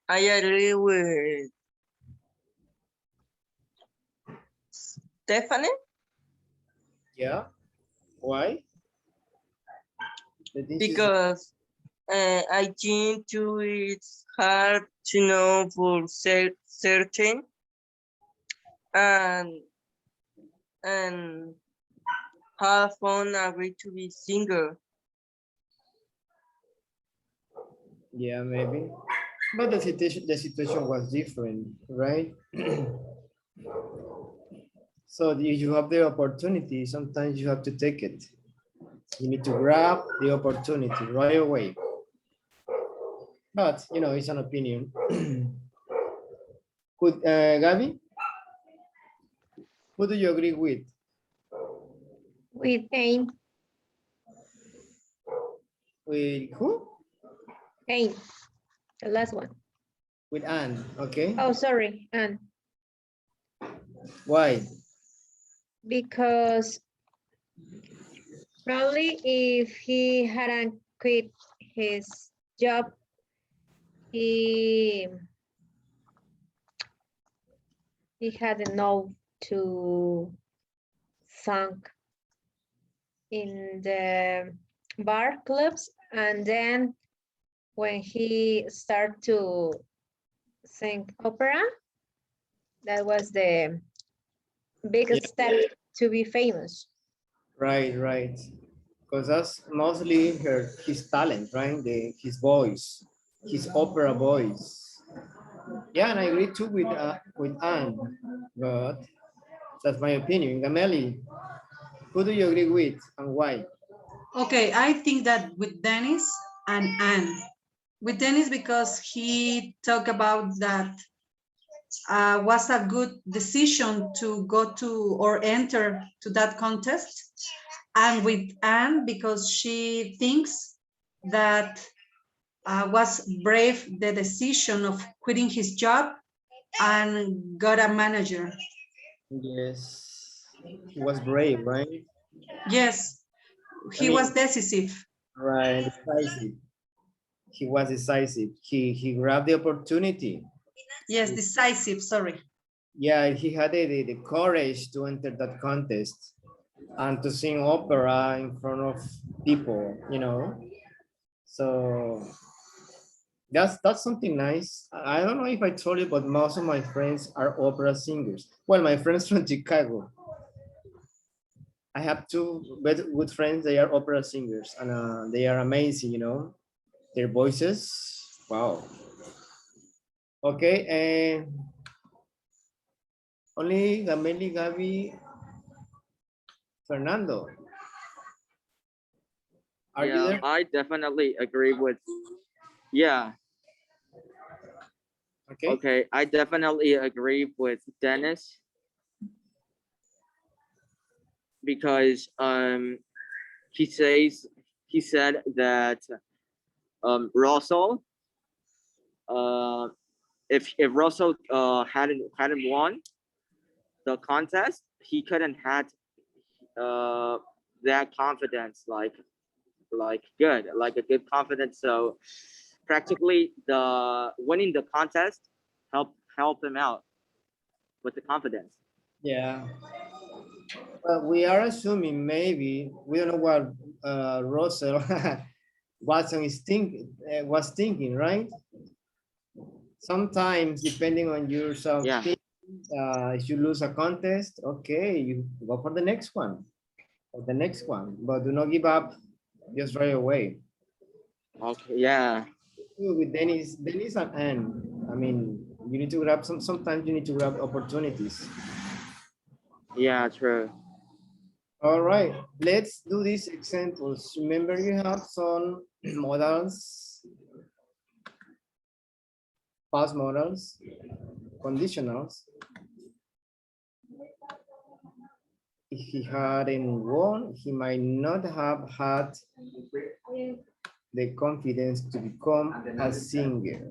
I agree with Stephanie Yeah, why? because I think too it's hard to know for certain and have fun agree to be singer. Yeah, maybe. But the situation was different, right? So if you have the opportunity, sometimes you have to take it. You need to grab the opportunity right away. But, you know, it's an opinion. Could, Gabby? Who do you agree with? With Ain. With who? Ain. The last one. With Anne, okay. Oh, sorry, Anne. Why? because probably if he hadn't quit his job, he hadn't know to sing in the bar clubs, and then when he started to sing opera, that was the biggest step to be famous. Right, right. Because that's mostly his talent, right? His voice, his opera voice. Yeah, and I agree too with Anne, but that's my opinion. Gameli, who do you agree with and why? Okay, I think that with Dennis and Anne. With Dennis because he talked about that was a good decision to go to or enter to that contest. And with Anne because she thinks that was brave the decision of quitting his job and got a manager. Yes, he was brave, right? Yes, I he was mean, decisive. right, decisive. He was decisive. He grabbed the opportunity. Yes, decisive, sorry. Yeah, he had the courage to enter that contest and to sing opera in front of people, you know. So that's something nice. I don't know if I told you, but most of my friends are opera singers. Well, my friends from Chicago. I have two good friends. They are opera singers, and they are amazing. You know, their voices. Wow. Okay, and only Gameli, Gabi, Fernando. Are you Yeah, there? I definitely agree with. Yeah, Okay. okay, I definitely agree with Dennis because he said that Russell if Russell hadn't won the contest, he couldn't had uh that confidence good like a good confidence. So practically the winning the contest helped him out with the confidence. Yeah. Well, we are assuming maybe we don't know what Russell Watson was thinking, right? Sometimes, depending on your Yeah. if you lose a contest, okay, you go for the next one, or the next one, but do not give up just right away. Okay. Yeah. With Dennis and Anne, I mean, you need to grab sometimes you need to grab opportunities. Yeah. True. All right, let's do these examples. Remember, you have some modals, past modals, conditionals. If he hadn't won, he might not have had the confidence to become a singer.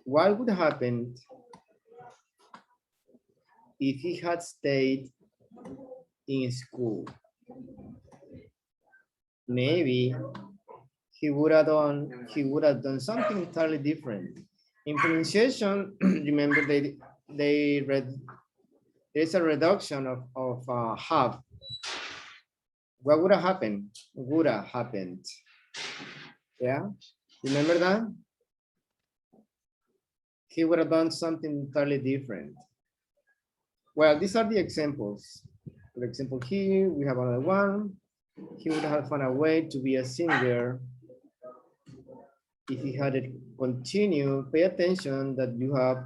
What would happen if he had stayed in school? Maybe he would have done something entirely different. In pronunciation, remember they read there's a reduction of have. What would have happened? Would have happened. Yeah, remember that? He would have done something entirely different. Well, these are the examples. For example, here we have another one. He would have found a way to be a singer if he had continued. Pay attention that you have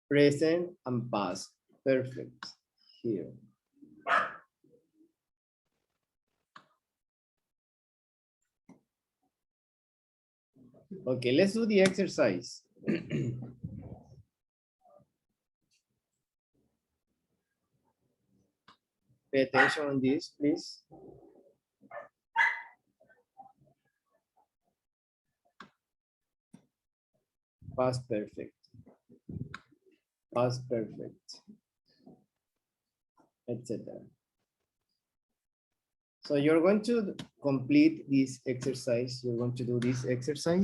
present and past perfect here. Okay, let's do the exercise. Pay attention on this, please. Past perfect. Past perfect. Etc. So you're going to complete this exercise. You're going to do this exercise.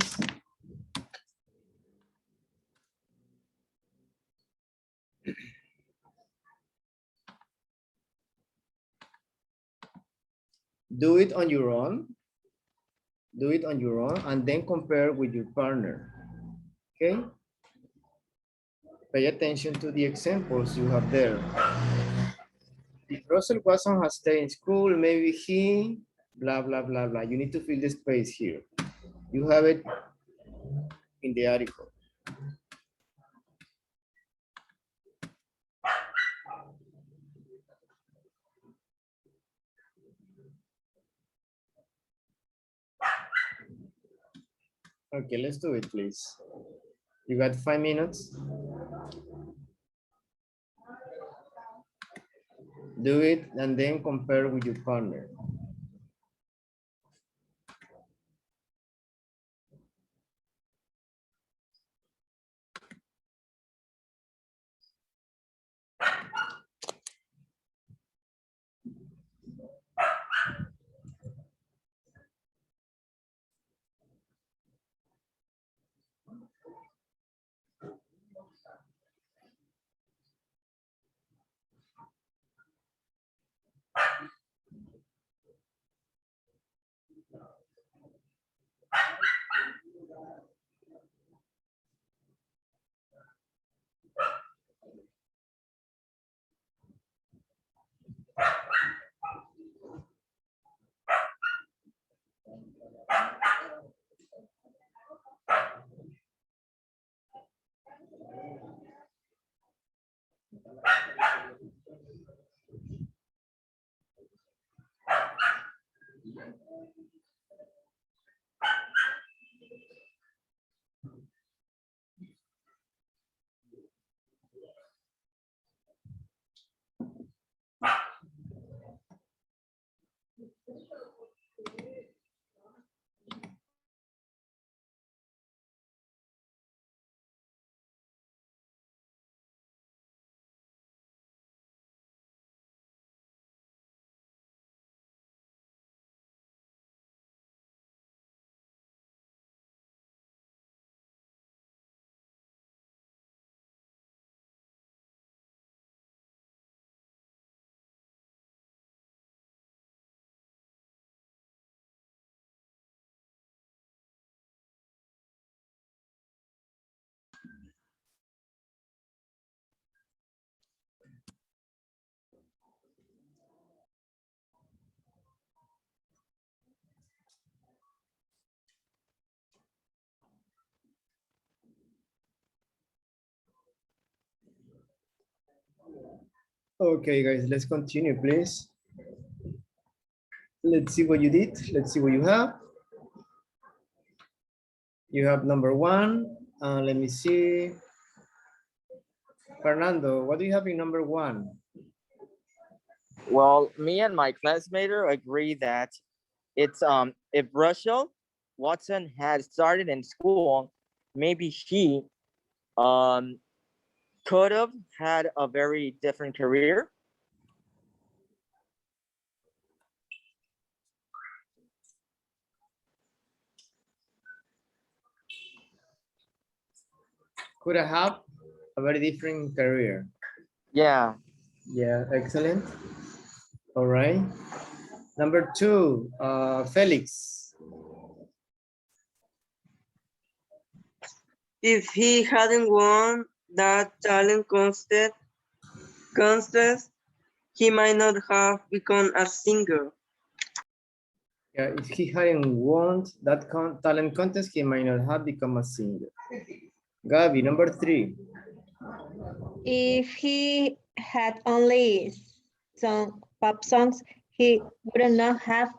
Do it on your own. Do it on your own and then compare with your partner. Okay? Pay attention to the examples you have there. If Russell Watson has stayed in school, maybe he, blah, blah, blah, blah. You need to fill the space here. You have it in the article. Okay, let's do it, please. You got 5 minutes. Do it and then compare with your partner. Okay, guys, let's continue, please. Let's see what you did. Let's see what you have. You have number 1. Let me see. Fernando, what do you have in number 1? Well, me and my classmate agree that it's if Russell Watson had started in school, maybe he could have had a very different career. Could I have a very different career? Yeah. Yeah, excellent. All right. Number 2, Felix. If he hadn't won that talent contest, he might not have become a singer. Yeah, if he hadn't won that talent contest, he might not have become a singer. Gabi, number 3. If he had only sung pop songs, he would not have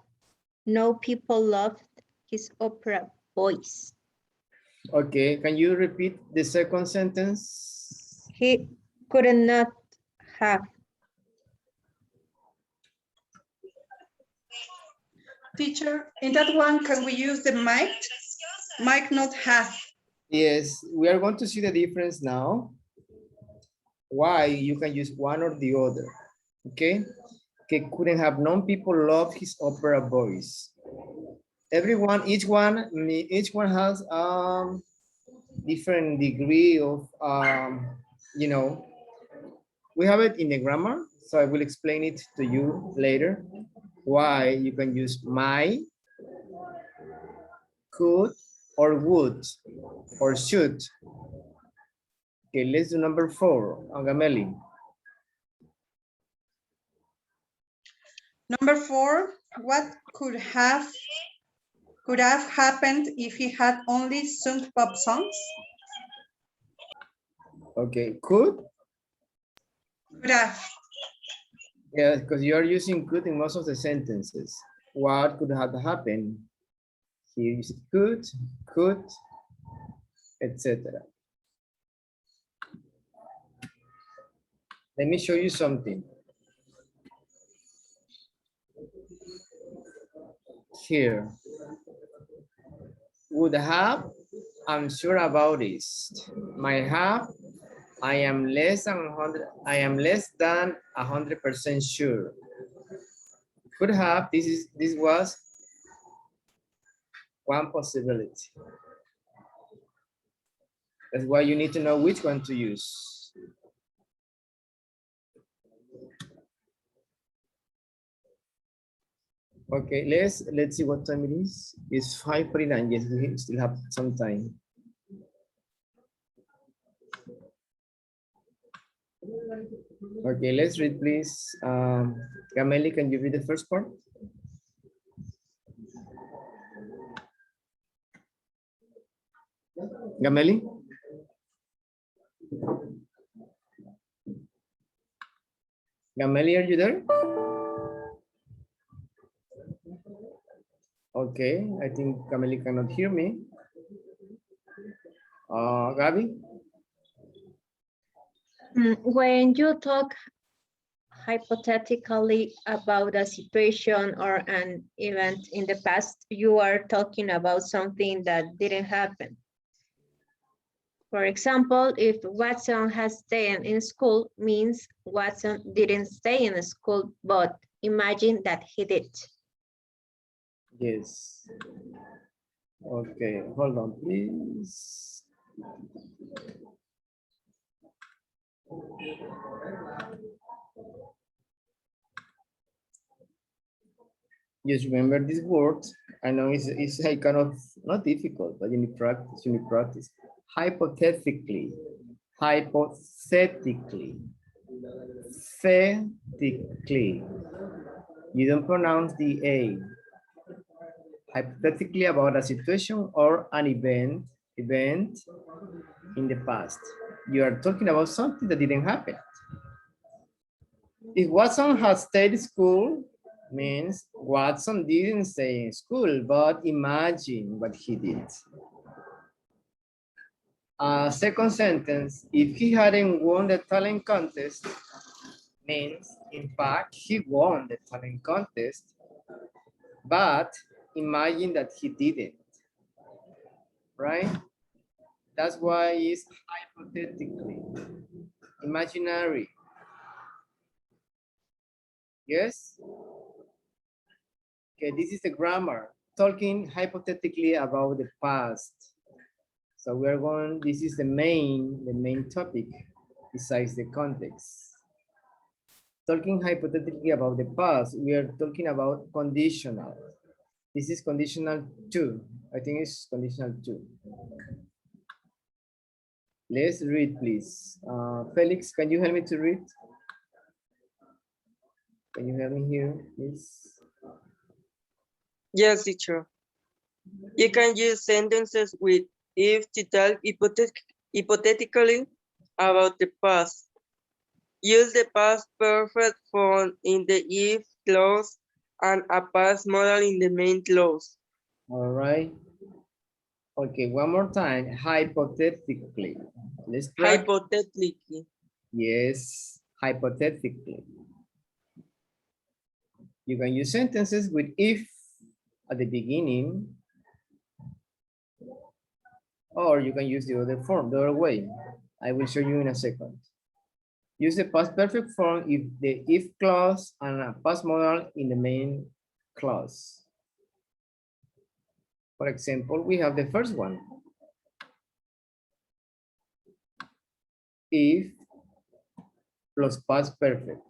no people loved his opera voice. Okay, can you repeat the second sentence? He could not have. Teacher, in that one, can we use the might? Might not have. Yes, we are going to see the difference now. Why you can use one or the other. Okay. Que couldn't have known people love his opera voice. Everyone, each one has different degree of you know, we have it in the grammar, so I will explain it to you later. Why you can use might, could, or would, or should. Okay, let's do number 4, Agameli. Number 4, what could have happened if he had only sung pop songs? Okay, could? Could have. Yeah, because you are using could in most of the sentences. What could have happened? Here is could, etc. Let me show you something. Here. Would have, I'm sure about this. Might have, I am less than 100% sure. Could have, this was one possibility. That's why you need to know which one to use. Okay, let's see what time it is. It's 5:49. Yes, we still have some time. Okay, let's read, please. Gameli, can you read the first part? Gameli? Gameli, are you there? Okay, I think Gameli cannot hear me. Gabi? When you talk hypothetically about a situation or an event in the past, you are talking about something that didn't happen. For example, if Watson has stayed in school, means Watson didn't stay in school, but imagine that he did. Yes. Okay, hold on, please. Just remember this word. I know it's a kind of not difficult, but you need practice. You need practice. Hypothetically, hypothetically, thetically. You don't pronounce the A. Hypothetically about a situation or an event in the past. You are talking about something that didn't happen. If Watson has stayed in school, means Watson didn't stay in school, but imagine what he did. Second sentence, if he hadn't won the talent contest, means in fact he won the talent contest, but imagine that he didn't, right? That's why it's hypothetically, imaginary. Yes? Okay, this is the grammar, talking hypothetically about the past. So we're going, this is the main topic besides the context. Talking hypothetically about the past, we are talking about conditional. This is conditional 2. I think it's conditional 2. Let's read, please. Felix, can you help me to read? Can you help me here, please? Yes, teacher. You can use sentences with if to talk hypothetically about the past. Use the past perfect form in the if clause and a past modal in the main clause. All right. Okay, one more time. Hypothetically. Let's practice. Hypothetically. Yes, hypothetically. You can use sentences with if at the beginning. Or you can use the other form, the other way. I will show you in a second. Use the past perfect form if the if clause and a past modal in the main clause. For example, we have the first one. If plus past perfect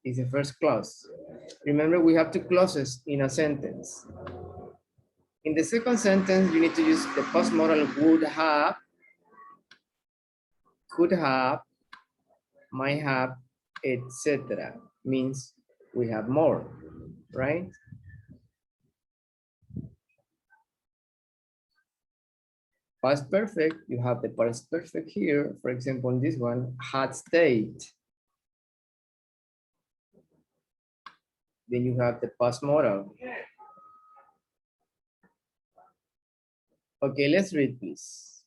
is the first clause. Remember, we have two clauses in a sentence. In the second sentence, you need to use the past modal would have, could have, might have, etc. Means we have more, right? Past perfect, you have the past perfect here. For example, in this one, had stayed. Then you have the past modal. Okay, let's read, please.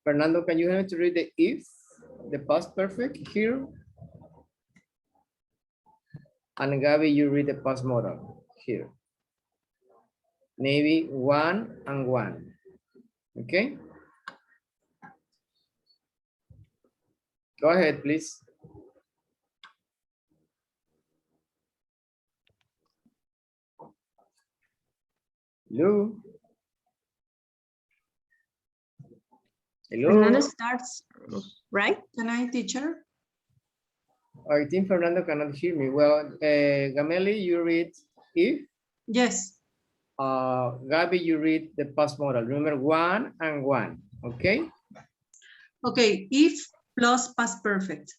Fernando, can you help me to read the if, the past perfect here? And Gabby, you read the past modal here. Maybe 1 and 1. Okay? Go ahead, please. Hello? Hello? Fernando starts, right? Can I, teacher? I think Fernando cannot hear me. Well, Gameli, you read if. Yes. Gabby, you read the past modal. Remember 1 and 1, okay? Okay, if plus past perfect.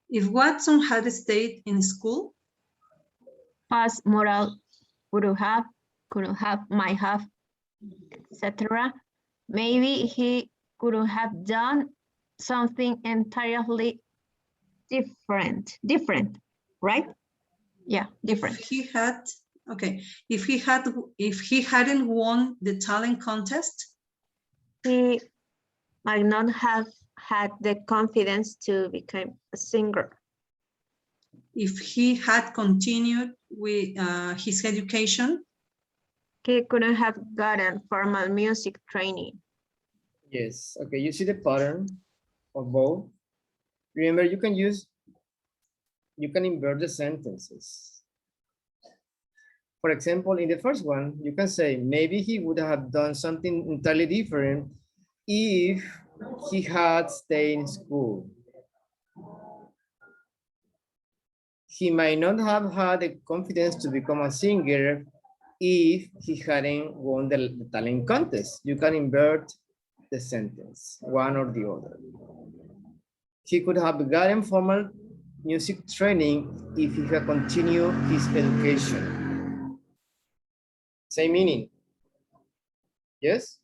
If Watson had stayed in school, Past modal would have, could have, might have, etc. Maybe he could have done something entirely different, right? Yeah, different. if he had, okay, if he hadn't won the talent contest, He might not have had the confidence to become a singer. if he had continued with his education, He couldn't have gotten formal music training. Yes, okay, you see the pattern of both. Remember, you can invert the sentences. For example, in the first one, you can say, maybe he would have done something entirely different if he had stayed in school. He might not have had the confidence to become a singer if he hadn't won the talent contest. You can invert the sentence, one or the other. He could have gotten formal music training if he had continued his education. Same meaning. Yes?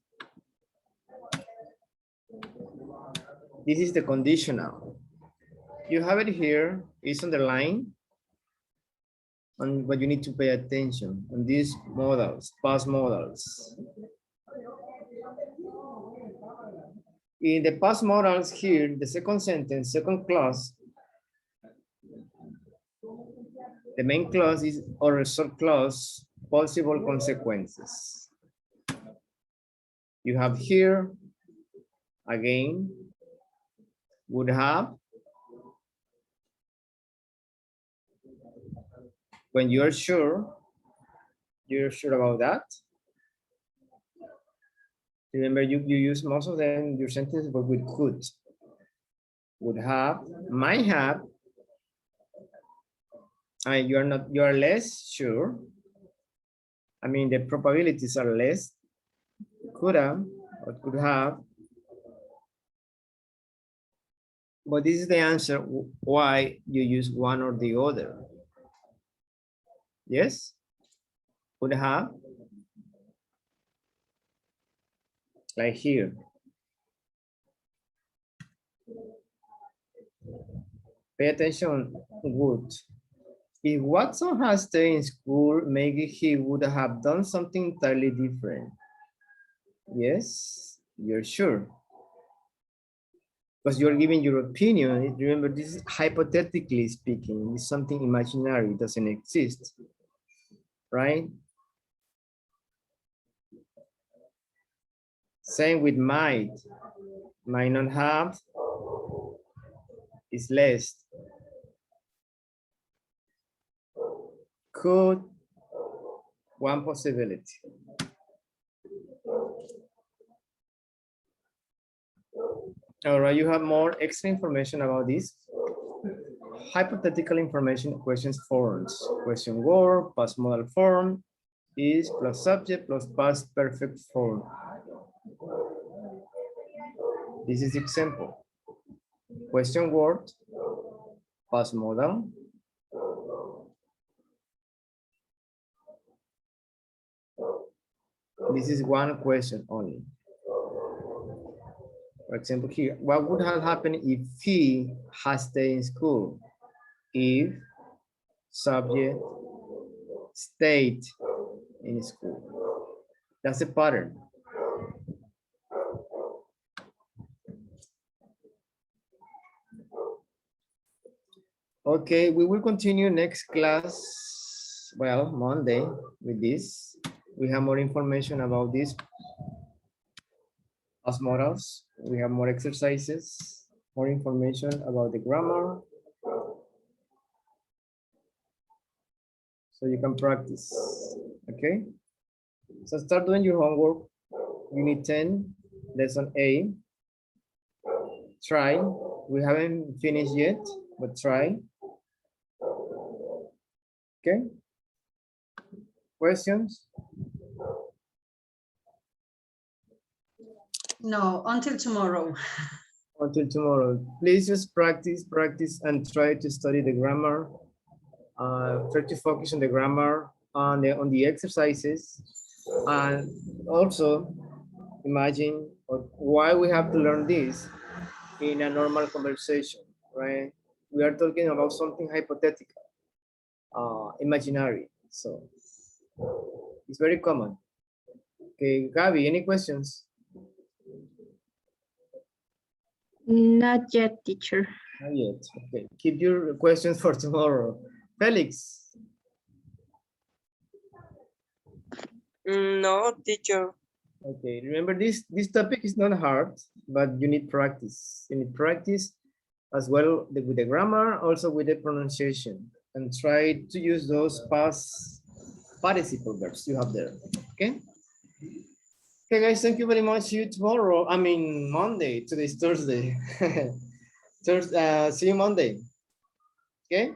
This is the conditional. You have it here, it's underlined. And but you need to pay attention on these modals, past modals. In the past modals here, the second sentence, second clause, the main clause is or result clause, possible consequences. You have here, again, would have. When you're sure about that. Remember, you use most of them in your sentence, but with could. Would have, might have. And you are less sure. I mean, the probabilities are less. Could have or could have. But this is the answer why you use one or the other. Yes? Could have. Like here. Pay attention, would. If Watson has stayed in school, maybe he would have done something entirely different. Yes, you're sure. Because you're giving your opinion. Remember, this is hypothetically speaking. It's something imaginary, it doesn't exist. Right? Same with might. Might not have is less. Could, one possibility. All right, you have more extra information about this. Hypothetical information questions forms. Question word, past modal form, is plus subject plus past perfect form. This is example. Question word, past modal. This is one question only. For example, here, what would have happened if he has stayed in school? If subject stayed in school. That's a pattern. Okay, we will continue next class, well, Monday with this. We have more information about this as models. We have more exercises, more information about the grammar. So you can practice, okay? So start doing your homework. Unit 10, lesson A. Try, we haven't finished yet, but try. Okay? Questions? No, until tomorrow. Until tomorrow. Please just practice, and try to study the grammar. Try to focus on the grammar, on the exercises, and also imagine why we have to learn this in a normal conversation, right? We are talking about something hypothetical, imaginary, so it's very common. Okay, Gabby, any questions? Not yet, teacher. Not yet. Okay, keep your questions for tomorrow. Felix. No, teacher. Okay, remember this topic is not hard, but you need practice. You need practice as well with the grammar, also with the pronunciation, and try to use those past participle verbs you have there. Okay. Okay, guys, thank you very much. See you tomorrow. I mean, Monday. Today's Thursday. See you Monday. Okay.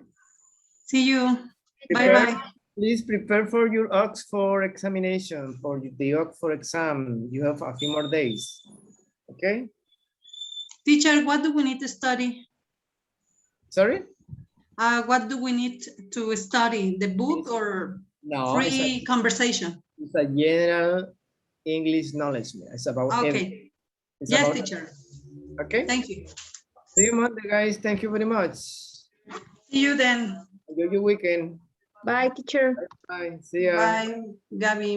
See you. Prepare, Bye-bye. please prepare for your Oxford examination, for the Oxford exam. You have a few more days. Okay. Teacher, what do we need to study? Sorry? What do we need to study? The book or No, free conversation? It's a general English knowledge. It's about Okay. everything. It's Yes, about, teacher. okay. Thank you. See you Monday, guys. Thank you very much. See you then. Enjoy your weekend. Bye, teacher. Bye. See ya. Bye, Gabby.